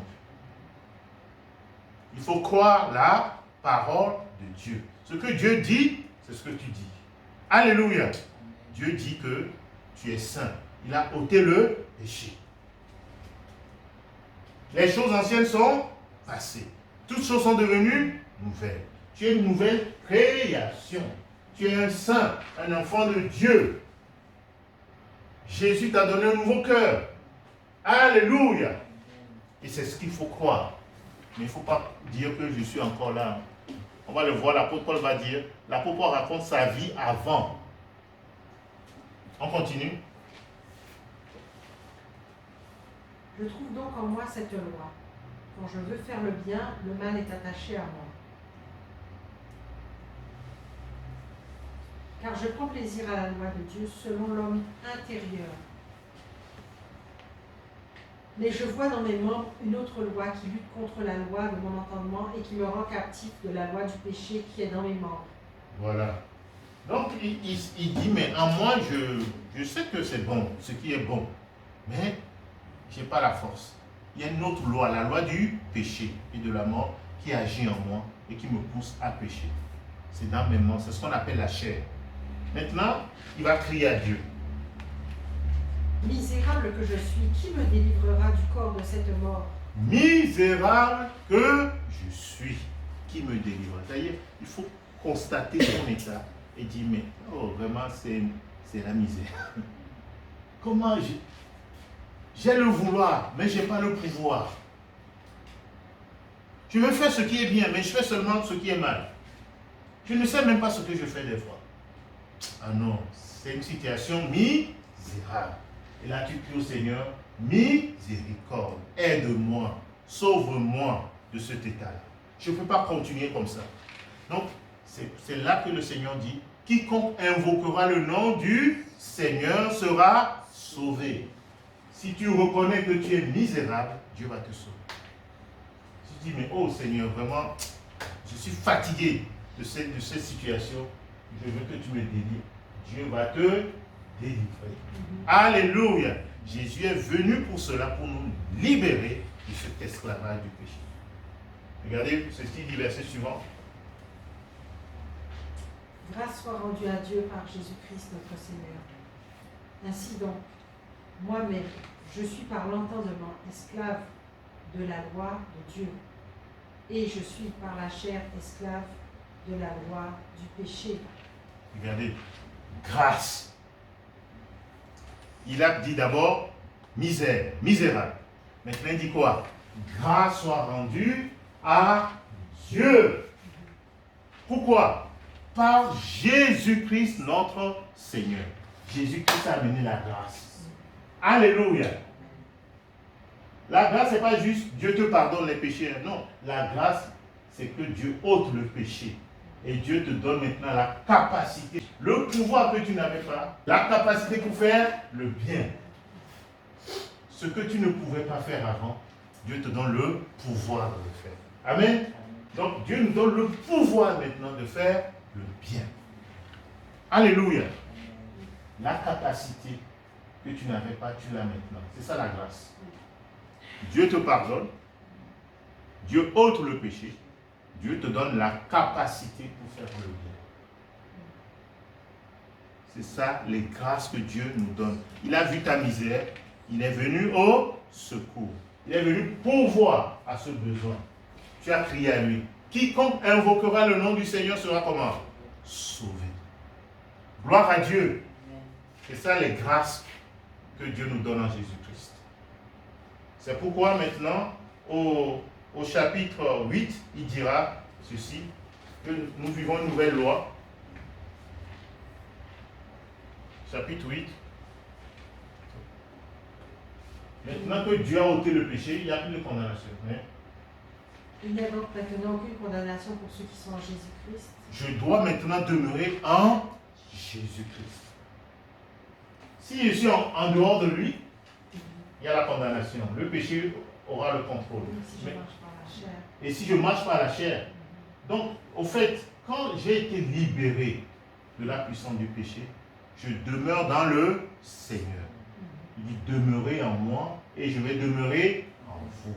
Il faut croire la parole de Dieu. Ce que Dieu dit, c'est ce que tu dis. Alléluia. Dieu dit que tu es saint. Il a ôté le péché. Les choses anciennes sont passées. Toutes choses sont devenues nouvelles. Tu es une nouvelle création. Tu es un saint, un enfant de Dieu. Jésus t'a donné un nouveau cœur. Alléluia. Et c'est ce qu'il faut croire. Mais il ne faut pas dire que je suis encore là. On va le voir, l'apôtre Paul va dire. L'apôtre Paul raconte sa vie avant. On continue. Je trouve donc en moi cette loi. Quand je veux faire le bien, le mal est attaché à moi. Car je prends plaisir à la loi de Dieu selon l'homme intérieur. Mais je vois dans mes membres une autre loi qui lutte contre la loi de mon entendement et qui me rend captif de la loi du péché qui est dans mes membres. Voilà. Donc il dit, mais en moi, je sais que c'est bon, ce qui est bon, mais je n'ai pas la force. Il y a une autre loi, la loi du péché et de la mort qui agit en moi et qui me pousse à pécher. C'est dans mes membres, c'est ce qu'on appelle la chair. Maintenant, il va crier à Dieu. Misérable que je suis, qui me délivrera du corps de cette mort? Misérable que je suis, qui me délivrera. C'est-à-dire, il faut constater son état et dire, mais oh, vraiment, c'est la misère. Comment j'ai le vouloir, mais je n'ai pas le pouvoir. Je veux faire ce qui est bien, mais je fais seulement ce qui est mal. Je ne sais même pas ce que je fais des fois. Ah non, c'est une situation misérable. Et là, tu pries au Seigneur, miséricorde, aide-moi, sauve-moi de cet état-là. Je ne peux pas continuer comme ça. Donc, c'est là que le Seigneur dit, quiconque invoquera le nom du Seigneur sera sauvé. Si tu reconnais que tu es misérable, Dieu va te sauver. Si tu dis, mais oh Seigneur, vraiment, je suis fatigué de cette situation, je veux que tu me délivres. Dieu va te délivrer. Alléluia. Jésus est venu pour cela, pour nous libérer de cet esclavage du péché. Regardez ceci dit, verset suivant. Grâce soit rendue à Dieu par Jésus-Christ notre Seigneur. Ainsi donc, moi-même, je suis par l'entendement esclave de la loi de Dieu, et je suis par la chair esclave de la loi du péché. Regardez, grâce. Il a dit d'abord misère, misérable. Maintenant, il dit quoi? Grâce soit rendue à Dieu. Pourquoi? Par Jésus-Christ notre Seigneur. Jésus-Christ a amené la grâce. Alléluia. La grâce, ce n'est pas juste Dieu te pardonne les péchés. Non, la grâce, c'est que Dieu ôte le péché. Et Dieu te donne maintenant la capacité, le pouvoir que tu n'avais pas, la capacité pour faire le bien. Ce que tu ne pouvais pas faire avant, Dieu te donne le pouvoir de le faire. Amen. Donc Dieu nous donne le pouvoir maintenant de faire le bien. Alléluia. La capacité que tu n'avais pas, tu l'as maintenant. C'est ça la grâce. Dieu te pardonne. Dieu ôte le péché. Dieu te donne la capacité pour faire le bien. C'est ça les grâces que Dieu nous donne. Il a vu ta misère. Il est venu au secours. Il est venu pourvoir à ce besoin. Tu as crié à lui. Quiconque invoquera le nom du Seigneur sera comment? Sauvé. Gloire à Dieu. C'est ça les grâces que Dieu nous donne en Jésus-Christ. C'est pourquoi maintenant, au chapitre 8, il dira ceci, que nous vivons une nouvelle loi. Chapitre 8. Maintenant que Dieu a ôté le péché, il n'y a plus de condamnation. Il n'y a donc maintenant aucune condamnation pour ceux qui sont en Jésus-Christ. Je dois maintenant demeurer en Jésus-Christ. Si je suis en dehors de lui, il y a la condamnation. Le péché aura le contrôle. Si je marche par la chair. Et si je marche par la chair. Donc, au fait, quand j'ai été libéré de la puissance du péché, je demeure dans le Seigneur. Il dit demeurez en moi et je vais demeurer en vous.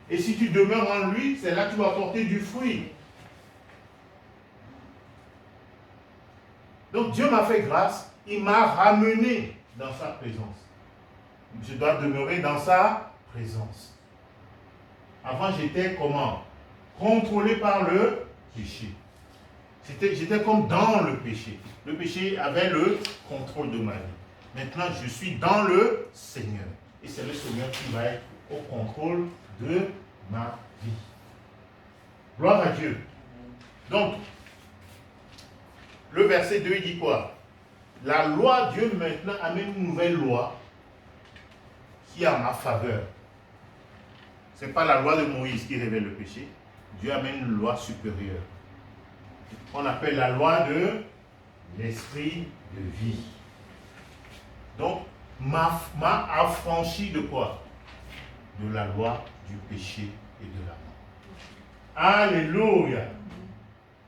Et si tu demeures en lui, c'est là que tu vas porter du fruit. Donc Dieu m'a fait grâce, il m'a ramené dans sa présence. Je dois demeurer dans sa présence. Avant j'étais comment? Contrôlé par le péché. J'étais comme dans le péché. Le péché avait le contrôle de ma vie. Maintenant, je suis dans le Seigneur. Et c'est le Seigneur qui va être au contrôle de ma vie. Gloire à Dieu. Donc, le verset 2, il dit quoi? La loi, Dieu maintenant amène une nouvelle loi qui est en ma faveur. Ce n'est pas la loi de Moïse qui révèle le péché. Dieu amène une loi supérieure. On appelle la loi de l'esprit de vie. Donc, m'a affranchi de quoi? De la loi du péché et de la mort. Alléluia.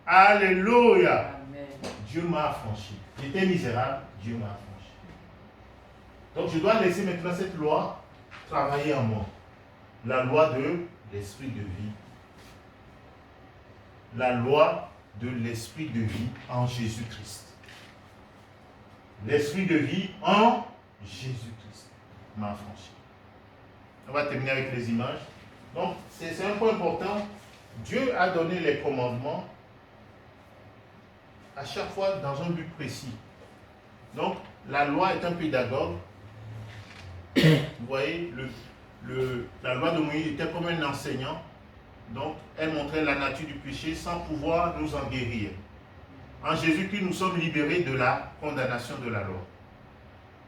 Alléluia. Amen. Dieu m'a affranchi. J'étais misérable, Dieu m'a affranchi. Donc, je dois laisser maintenant cette loi travailler en moi. La loi de l'esprit de vie. La loi de l'esprit de vie en Jésus-Christ. L'esprit de vie en Jésus-Christ m'a affranchi. On va terminer avec les images. Donc, c'est un point important. Dieu a donné les commandements à chaque fois dans un but précis. Donc, la loi est un pédagogue. Vous voyez, la loi de Moïse était comme un enseignant. Donc, elle montrait la nature du péché sans pouvoir nous en guérir. En Jésus-Christ, nous sommes libérés de la condamnation de la loi.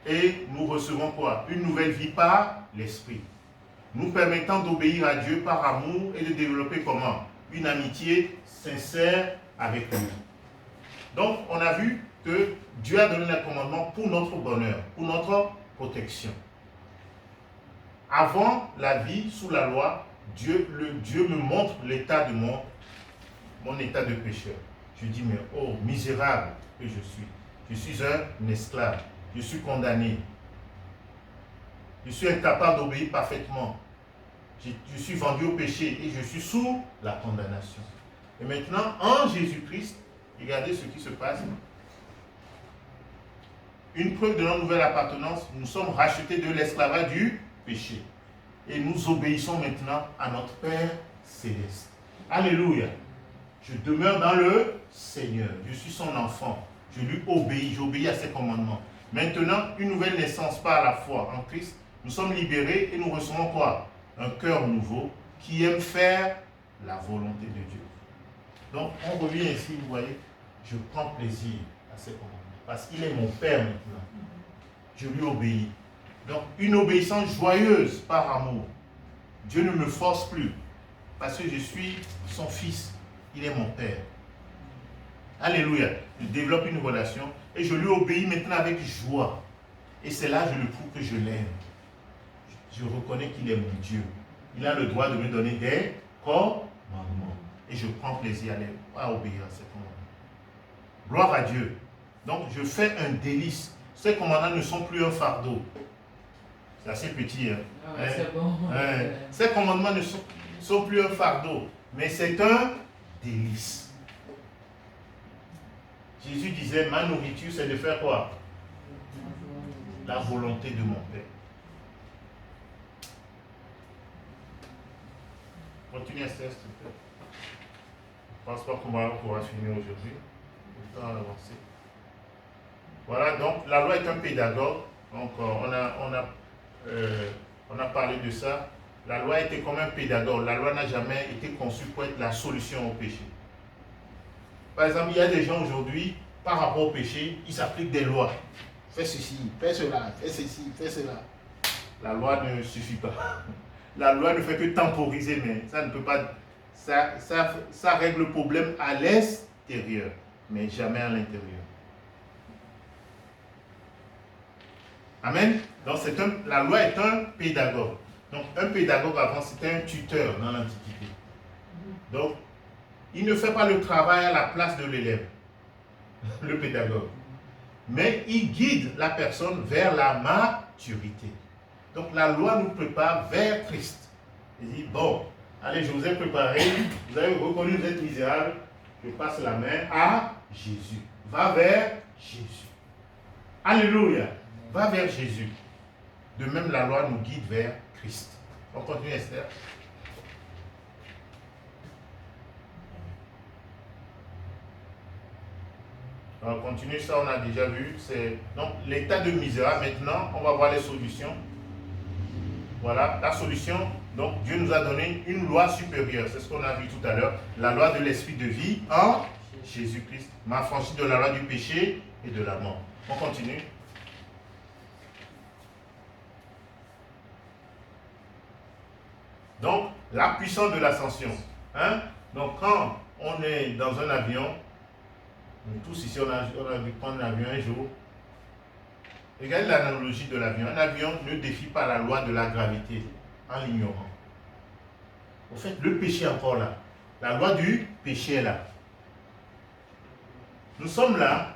Et nous recevons quoi? Une nouvelle vie par l'Esprit. Nous permettant d'obéir à Dieu par amour et de développer comment? Une amitié sincère avec lui. Donc, on a vu que Dieu a donné les commandements pour notre bonheur, pour notre protection. Avant la vie sous la loi, Dieu me montre l'état de mon état de pécheur. Je dis, mais oh, misérable que je suis. Je suis un esclave. Je suis condamné. Je suis incapable d'obéir parfaitement. Je suis vendu au péché et je suis sous la condamnation. Et maintenant, en Jésus-Christ, regardez ce qui se passe. Une preuve de notre nouvelle appartenance, nous sommes rachetés de l'esclavage du péché. Et nous obéissons maintenant à notre Père céleste. Alléluia. Je demeure dans le Seigneur. Je suis son enfant. Je lui obéis. J'obéis à ses commandements. Maintenant, une nouvelle naissance par la foi en Christ. Nous sommes libérés et nous recevons quoi? Un cœur nouveau qui aime faire la volonté de Dieu. Donc, on revient ici, vous voyez, je prends plaisir à ses commandements. Parce qu'il est mon Père maintenant. Je lui obéis. Donc, une obéissance joyeuse par amour. Dieu ne me force plus. Parce que je suis son fils. Il est mon Père. Alléluia. Je développe une relation et je lui obéis maintenant avec joie. Et c'est là que je le prouve que je l'aime. Je reconnais qu'il est mon Dieu. Il a le droit de me donner des commandements. Et je prends plaisir à obéir à ces commandements. Gloire à Dieu. Donc je fais un délice. Ces commandements ne sont plus un fardeau. C'est assez petit. Hein? Ah ouais, c'est bon. Ces commandements ne sont plus un fardeau. Mais c'est un délice. Jésus disait, ma nourriture, c'est de faire quoi? La volonté de mon Père. Continue Esther, s'il te plaît. Je ne pense pas qu'on pourra finir aujourd'hui. Le temps a avancé. Voilà, donc la loi est un pédagogue. Donc on a parlé de ça. La loi était comme un pédagogue. La loi n'a jamais été conçue pour être la solution au péché. Par exemple, il y a des gens aujourd'hui, par rapport au péché, ils s'appliquent des lois. Fais ceci, fais cela, fais ceci, fais cela. La loi ne suffit pas. La loi ne fait que temporiser, mais ça ne peut pas. Ça règle le problème à l'extérieur, mais jamais à l'intérieur. Amen. Donc la loi est un pédagogue. Donc un pédagogue avant c'était un tuteur dans l'Antiquité. Donc il ne fait pas le travail à la place de l'élève, le pédagogue. Mais il guide la personne vers la maturité. Donc la loi nous prépare vers Christ. Il dit, bon, allez, je vous ai préparé, vous avez reconnu que vous êtes misérable, je passe la main à Jésus. Va vers Jésus. Alléluia. Va vers Jésus. De même, la loi nous guide vers Christ. On continue, Esther. On continue, ça on a déjà vu. Donc l'état de misérable, maintenant, on va voir les solutions. Voilà, la solution. Donc Dieu nous a donné une loi supérieure. C'est ce qu'on a vu tout à l'heure. La loi de l'esprit de vie en Jésus-Christ. M'affranchit de la loi du péché et de la mort. On continue. Donc, la puissance de l'ascension. Hein? Donc, quand on est dans un avion, nous tous ici, on a dû prendre l'avion un jour. Regardez l'analogie de l'avion. Un avion ne défie pas la loi de la gravité en l'ignorant. Au fait, le péché est encore là. La loi du péché est là. Nous sommes là.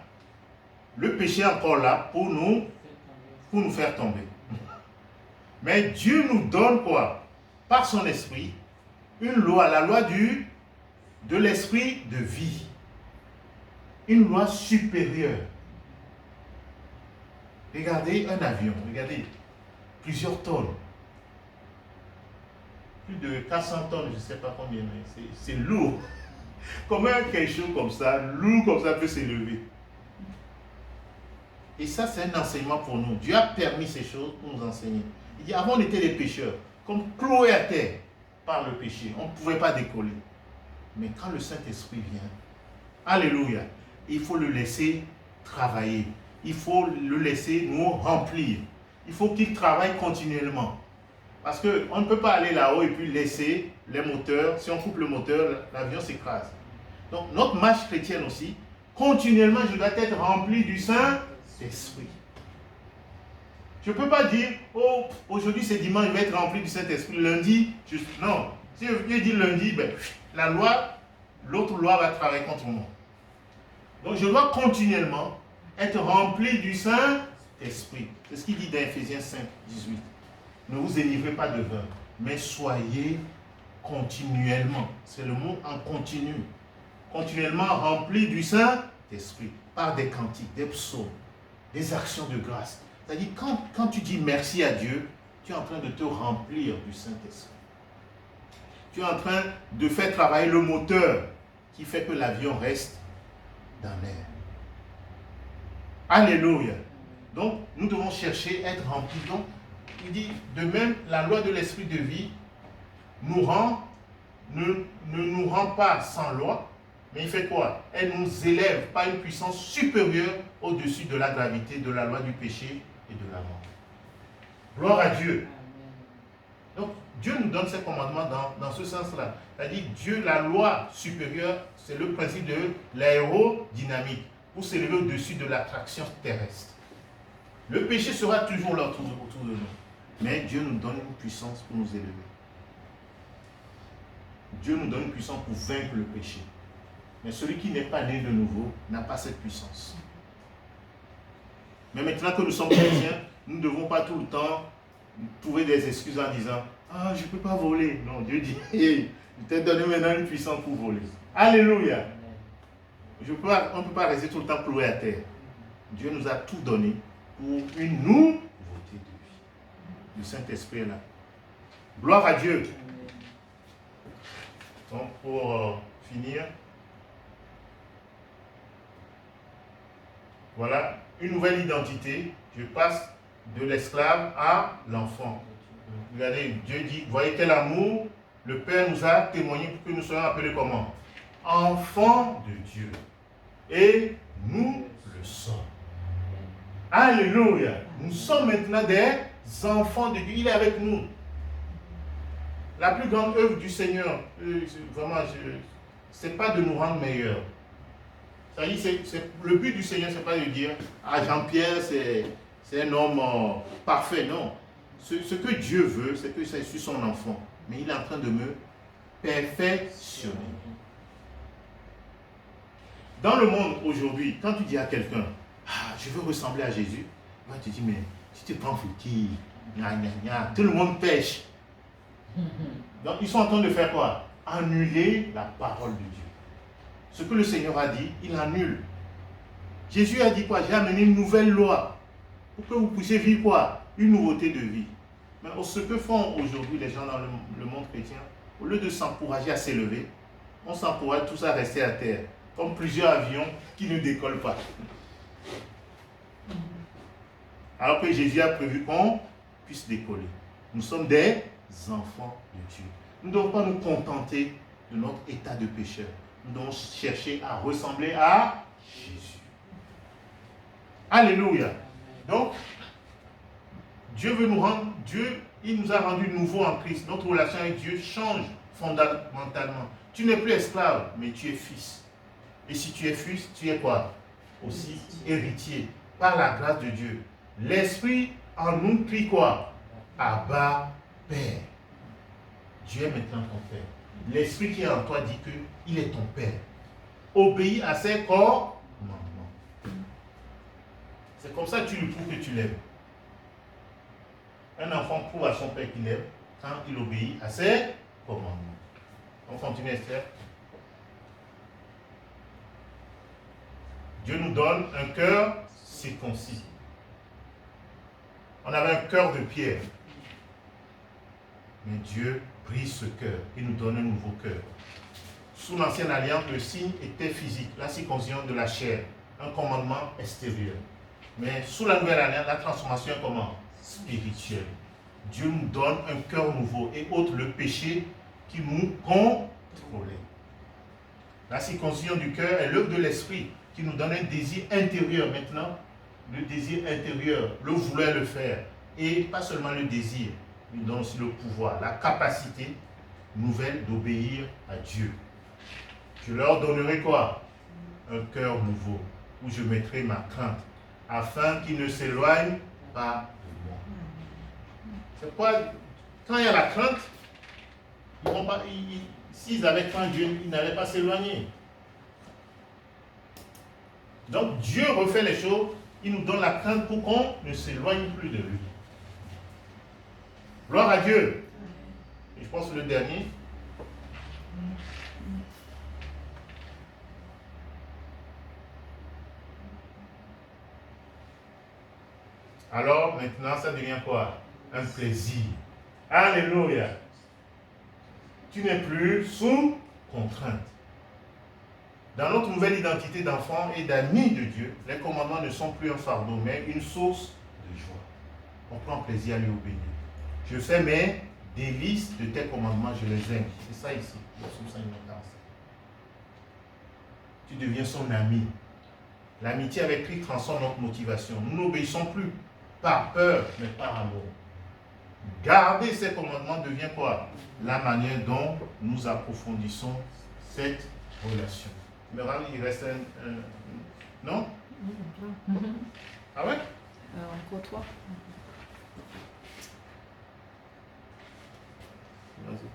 Le péché est encore là pour nous faire tomber. Mais Dieu nous donne quoi? Par son esprit, une loi, la loi de l'esprit de vie. Une loi supérieure. Regardez un avion, regardez, plusieurs tonnes. Plus de 400 tonnes, je ne sais pas combien, mais c'est lourd. Comment quelque chose comme ça, lourd comme ça, peut s'élever? Et ça, c'est un enseignement pour nous. Dieu a permis ces choses pour nous enseigner. Il dit, avant, on était des pécheurs, comme cloués à terre par le péché. On ne pouvait pas décoller. Mais quand le Saint-Esprit vient, alléluia, il faut le laisser travailler. Il faut le laisser nous remplir. Il faut qu'il travaille continuellement. Parce qu'on ne peut pas aller là-haut et puis laisser les moteurs. Si on coupe le moteur, l'avion s'écrase. Donc notre marche chrétienne aussi, continuellement, je dois être rempli du Saint-Esprit. Je ne peux pas dire, oh, aujourd'hui c'est dimanche, je vais être rempli du Saint-Esprit. Lundi, non. Si je viens dire lundi, ben, la loi, l'autre loi va travailler contre moi. Donc je dois continuellement être rempli du Saint-Esprit. C'est ce qu'il dit dans Ephésiens 5, 18. Ne vous énivrez pas de vin, mais soyez continuellement. C'est le mot en continu. Continuellement rempli du Saint-Esprit. Par des cantiques, des psaumes, des actions de grâce. C'est-à-dire, quand tu dis merci à Dieu, tu es en train de te remplir du Saint-Esprit. Tu es en train de faire travailler le moteur qui fait que l'avion reste dans l'air. Alléluia. Donc, nous devons chercher à être remplis. Donc, il dit, de même, la loi de l'esprit de vie ne nous rend pas sans loi, Mais il fait quoi? Elle nous élève par une puissance supérieure au-dessus de la gravité, de la loi du péché et de la mort. Gloire à Dieu. Donc, Dieu nous donne ses commandements dans ce sens-là. C'est-à-dire, Dieu, la loi supérieure, c'est le principe de l'aérodynamique pour s'élever au-dessus de l'attraction terrestre. Le péché sera toujours là autour de nous. Mais Dieu nous donne une puissance pour nous élever. Dieu nous donne une puissance pour vaincre le péché. Mais celui qui n'est pas né de nouveau n'a pas cette puissance. Mais maintenant que nous sommes chrétiens, nous ne devons pas tout le temps trouver des excuses en disant « Ah, je ne peux pas voler. » Non, Dieu dit « Hey, je t'ai donné maintenant une puissance pour voler. » Alléluia. On ne peut pas rester tout le temps cloué à terre. Dieu nous a tout donné pour une nouveauté de vie. Le Saint-Esprit est là. Gloire à Dieu. Donc, pour finir, voilà, une nouvelle identité. Je passe de l'esclave à l'enfant. Regardez, Dieu dit, voyez quel amour le Père nous a témoigné pour que nous soyons appelés comment? Enfants de Dieu. Et nous le sommes. Alléluia. Nous sommes maintenant des enfants de Dieu. Il est avec nous. La plus grande œuvre du Seigneur, vraiment, ce n'est pas de nous rendre meilleurs. Le but du Seigneur, ce n'est pas de dire ah, Jean-Pierre, c'est un homme parfait. Non. Ce que Dieu veut, c'est que je suis son enfant. Mais il est en train de me perfectionner. Dans le monde aujourd'hui, quand tu dis à quelqu'un ah, je veux ressembler à Jésus, moi tu dis mais tu te prends pour qui? Tout le monde pêche. Donc ils sont en train de faire quoi? Annuler la parole de Dieu. Ce que le Seigneur a dit, il annule. Jésus a dit quoi? J'ai amené une nouvelle loi pour que vous puissiez vivre quoi? Une nouveauté de vie. Mais ce que font aujourd'hui les gens dans le monde chrétien, au lieu de s'encourager à s'élever, on s'encourage tous à rester à terre, comme plusieurs avions qui ne décollent pas. Alors que Jésus a prévu qu'on puisse décoller. Nous sommes des enfants de Dieu. Nous ne devons pas nous contenter de notre état de pécheur. Nous devons chercher à ressembler à Jésus. Alléluia. Donc, Dieu veut nous rendre, Dieu, il nous a rendus nouveaux en Christ. Notre relation avec Dieu change fondamentalement. Tu n'es plus esclave, mais tu es fils. Et si tu es fils, tu es quoi? Aussi héritier. Par la grâce de Dieu. L'Esprit en nous crie quoi? Abba, Père. Dieu est maintenant ton Père. L'Esprit qui est en toi dit qu'il est ton Père. Obéis à ses commandements. C'est comme ça que tu lui prouves que tu l'aimes. Un enfant prouve à son père qu'il l'aime quand il obéit à ses commandements. On continue, Esther. Dieu nous donne un cœur circoncis. On avait un cœur de pierre. Mais Dieu brise ce cœur et nous donne un nouveau cœur. Sous l'ancienne alliance, le signe était physique, la circoncision de la chair, un commandement extérieur. Mais sous la nouvelle alliance, la transformation est comment? Spirituelle. Dieu nous donne un cœur nouveau et ôte le péché qui nous contrôlait. La circoncision du cœur est l'œuvre de l'esprit qui nous donne un désir intérieur maintenant. Le désir intérieur, le vouloir le faire. Et pas seulement le désir, il nous donne aussi le pouvoir, la capacité nouvelle d'obéir à Dieu. Je leur donnerai quoi? Un cœur nouveau, où je mettrai ma crainte, afin qu'ils ne s'éloignent pas de moi. C'est quoi? Quand il y a la crainte, s'ils avaient craint Dieu, ils n'allaient pas s'éloigner. Donc Dieu refait les choses, il nous donne la crainte pour qu'on ne s'éloigne plus de lui. Gloire à Dieu. Et je pense que le dernier. Alors maintenant, ça devient quoi? Un plaisir. Alléluia. Tu n'es plus sous contrainte. Dans notre nouvelle identité d'enfant et d'amis de Dieu, les commandements ne sont plus un fardeau, mais une source de joie. On prend plaisir à lui obéir. Je fais mes délices de tes commandements, je les aime. C'est ça ici, le psaume 147. tu deviens son ami. L'amitié avec Christ transforme notre motivation. Nous n'obéissons plus par peur, mais par amour. Garder ces commandements devient quoi? La manière dont nous approfondissons cette relation. Mais il reste un... Non? Ah ouais? Encore 3. Vas-y.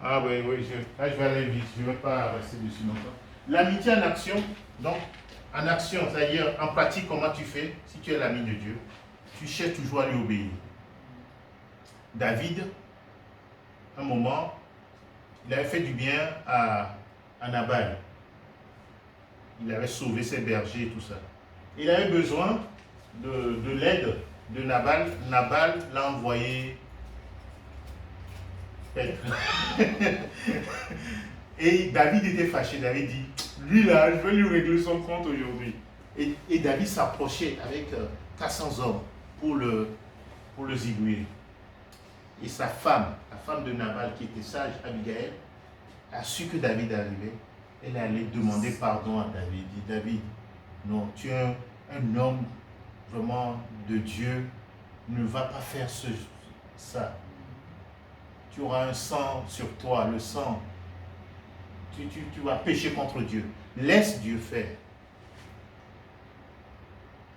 Ah oui, là je vais aller vite, je ne vais pas rester dessus longtemps. L'amitié en action, donc en action, c'est-à-dire en pratique, comment tu fais si tu es l'ami de Dieu? Tu cherches toujours à lui obéir. David, un moment, il avait fait du bien à Nabal. Il avait sauvé ses bergers et tout ça. Il avait besoin de l'aide de Nabal. Nabal l'a envoyé paître. Et David était fâché. David dit, lui là, je vais lui régler son compte aujourd'hui. Et David s'approchait avec 400 hommes pour le zigouiller. Et sa femme, la femme de Nabal qui était sage, Abigail, a su que David arrivait. Elle allait demander pardon à David. Il dit, David, non, tu es un homme vraiment de Dieu, ne va pas faire ça. Tu auras un sang sur toi, le sang. Tu vas pécher contre Dieu. Laisse Dieu faire.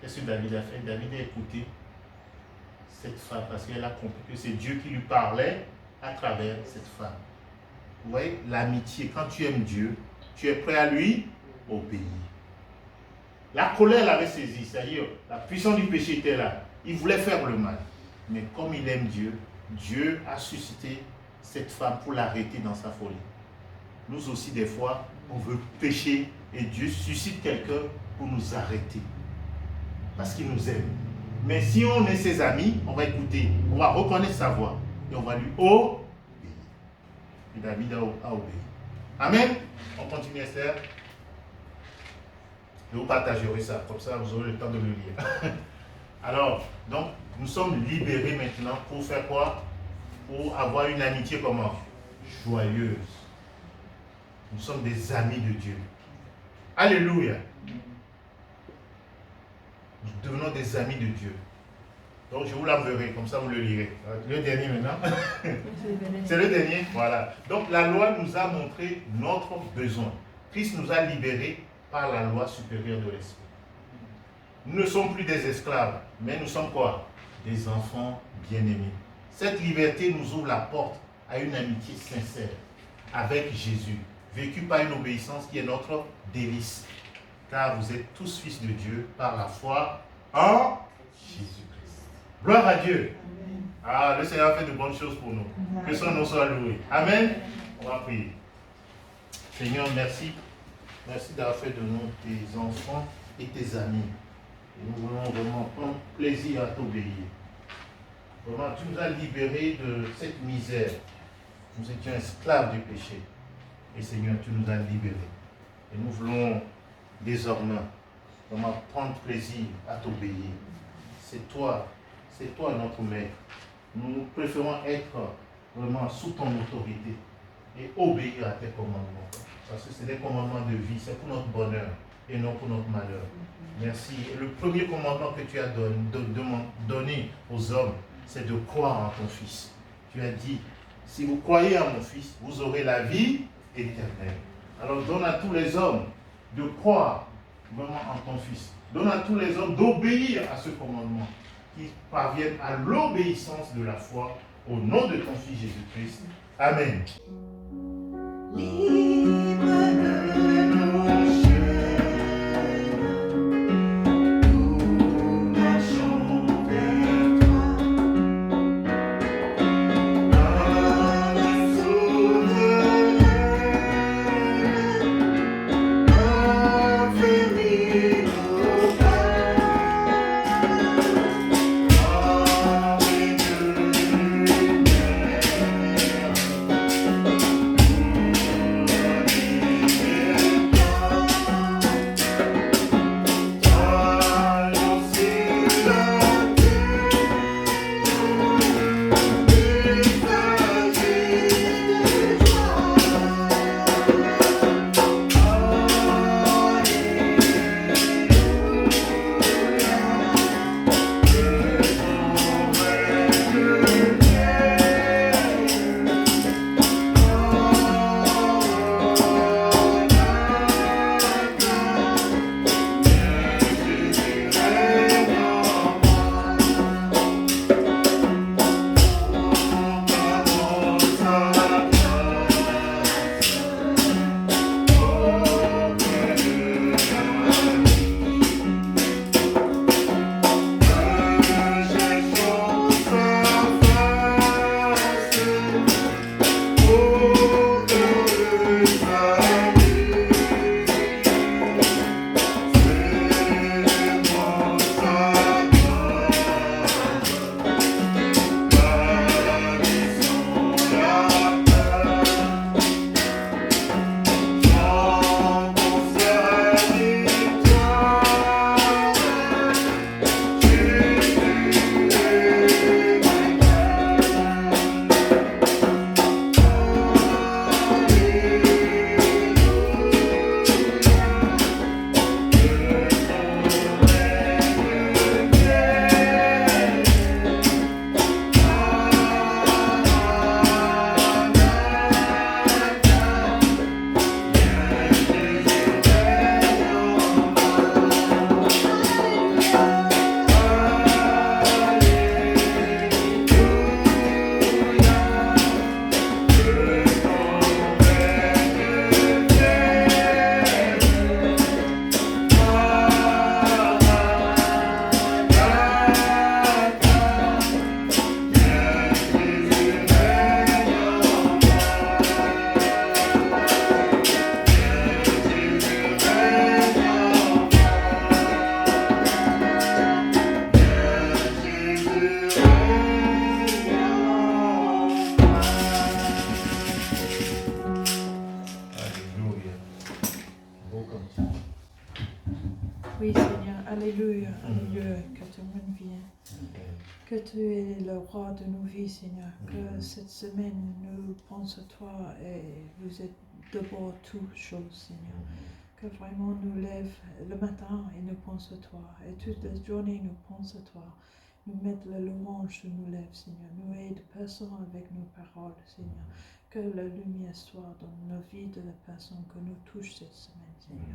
Qu'est-ce que David a fait? David a écouté cette femme parce qu'elle a compris que c'est Dieu qui lui parlait à travers cette femme. Vous voyez, l'amitié, quand tu aimes Dieu, tu es prêt à lui obéir. La colère l'avait saisi, c'est-à-dire la puissance du péché était là. Il voulait faire le mal. Mais comme il aime Dieu, Dieu a suscité cette femme pour l'arrêter dans sa folie. Nous aussi, des fois, on veut pécher et Dieu suscite quelqu'un pour nous arrêter. Parce qu'il nous aime. Mais si on est ses amis, on va écouter, on va reconnaître sa voix et on va lui obéir. Et David a obéi. Amen. On continue, Esther. Je vous partagerai ça, comme ça vous aurez le temps de le lire. Alors, donc, nous sommes libérés maintenant pour faire quoi? Pour avoir une amitié comment? Joyeuse. Nous sommes des amis de Dieu. Alléluia. Nous devenons des amis de Dieu. Donc je vous l'enverrai, comme ça vous le lirez. Le dernier maintenant. C'est le dernier. Voilà. Donc la loi nous a montré notre besoin. Christ nous a libérés par la loi supérieure de l'Esprit. Nous ne sommes plus des esclaves, mais nous sommes quoi? Des enfants bien-aimés. Cette liberté nous ouvre la porte à une amitié sincère avec Jésus, vécue par une obéissance qui est notre délice. Car vous êtes tous fils de Dieu par la foi en Jésus-Christ. Gloire à Dieu. Amen. Ah, le Seigneur fait de bonnes choses pour nous. Amen. Que son nom soit loué. Amen. On va prier. Seigneur, merci. Merci d'avoir fait de nous tes enfants et tes amis. Et nous voulons vraiment prendre plaisir à t'obéir. Vraiment, tu nous as libérés de cette misère. Nous étions esclaves du péché. Et Seigneur, tu nous as libérés. Et nous voulons désormais vraiment prendre plaisir à t'obéir. C'est toi notre maître. Nous préférons être vraiment sous ton autorité et obéir à tes commandements. Parce que c'est des commandements de vie, c'est pour notre bonheur et non pour notre malheur. Merci. Et le premier commandement que tu as donné aux hommes, c'est de croire en ton Fils. Tu as dit, si vous croyez en mon Fils, vous aurez la vie éternelle. Alors donne à tous les hommes de croire vraiment en ton Fils. Donne à tous les hommes d'obéir à ce commandement, qui parviennent à l'obéissance de la foi au nom de ton Fils Jésus-Christ. Amen. Dieu, que ton règne vienne. Que tu es le roi de nos vies, Seigneur. Que cette semaine, nous pensons à toi et vous êtes d'abord toutes choses, Seigneur. Que vraiment nous lève le matin et nous pensons à toi. Et toute la journée, nous pensons à toi. Nous mettons la louange sur nos lèvres, Seigneur. Nous aide personne avec nos paroles, Seigneur. Que la lumière soit dans la vie de la personne que nous touche cette semaine, Seigneur.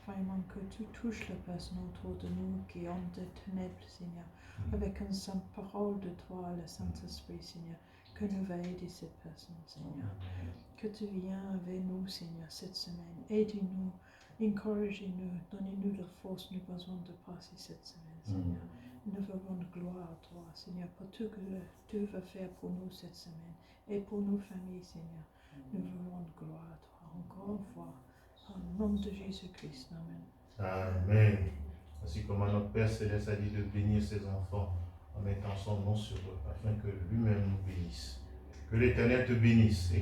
Vraiment que tu touches la personne autour de nous qui ont des ténèbres, Seigneur. Avec une simple parole de toi, le Saint-Esprit, Seigneur. Que nous va aider cette personne, Seigneur. Que tu viens avec nous, Seigneur, cette semaine. Aidez-nous, encouragez-nous, donnez-nous la force, nous avons besoin de passer cette semaine, Seigneur. Nous voulons de gloire à toi, Seigneur, pour tout que tu vas faire pour nous cette semaine et pour nos familles, Seigneur. Nous voulons de gloire à toi, encore une fois, au nom de Jésus-Christ. Amen. Amen. Ainsi comme notre Père Céleste a dit de bénir ses enfants en mettant son nom sur eux, afin que lui-même nous bénisse. Que l'Éternel te bénisse.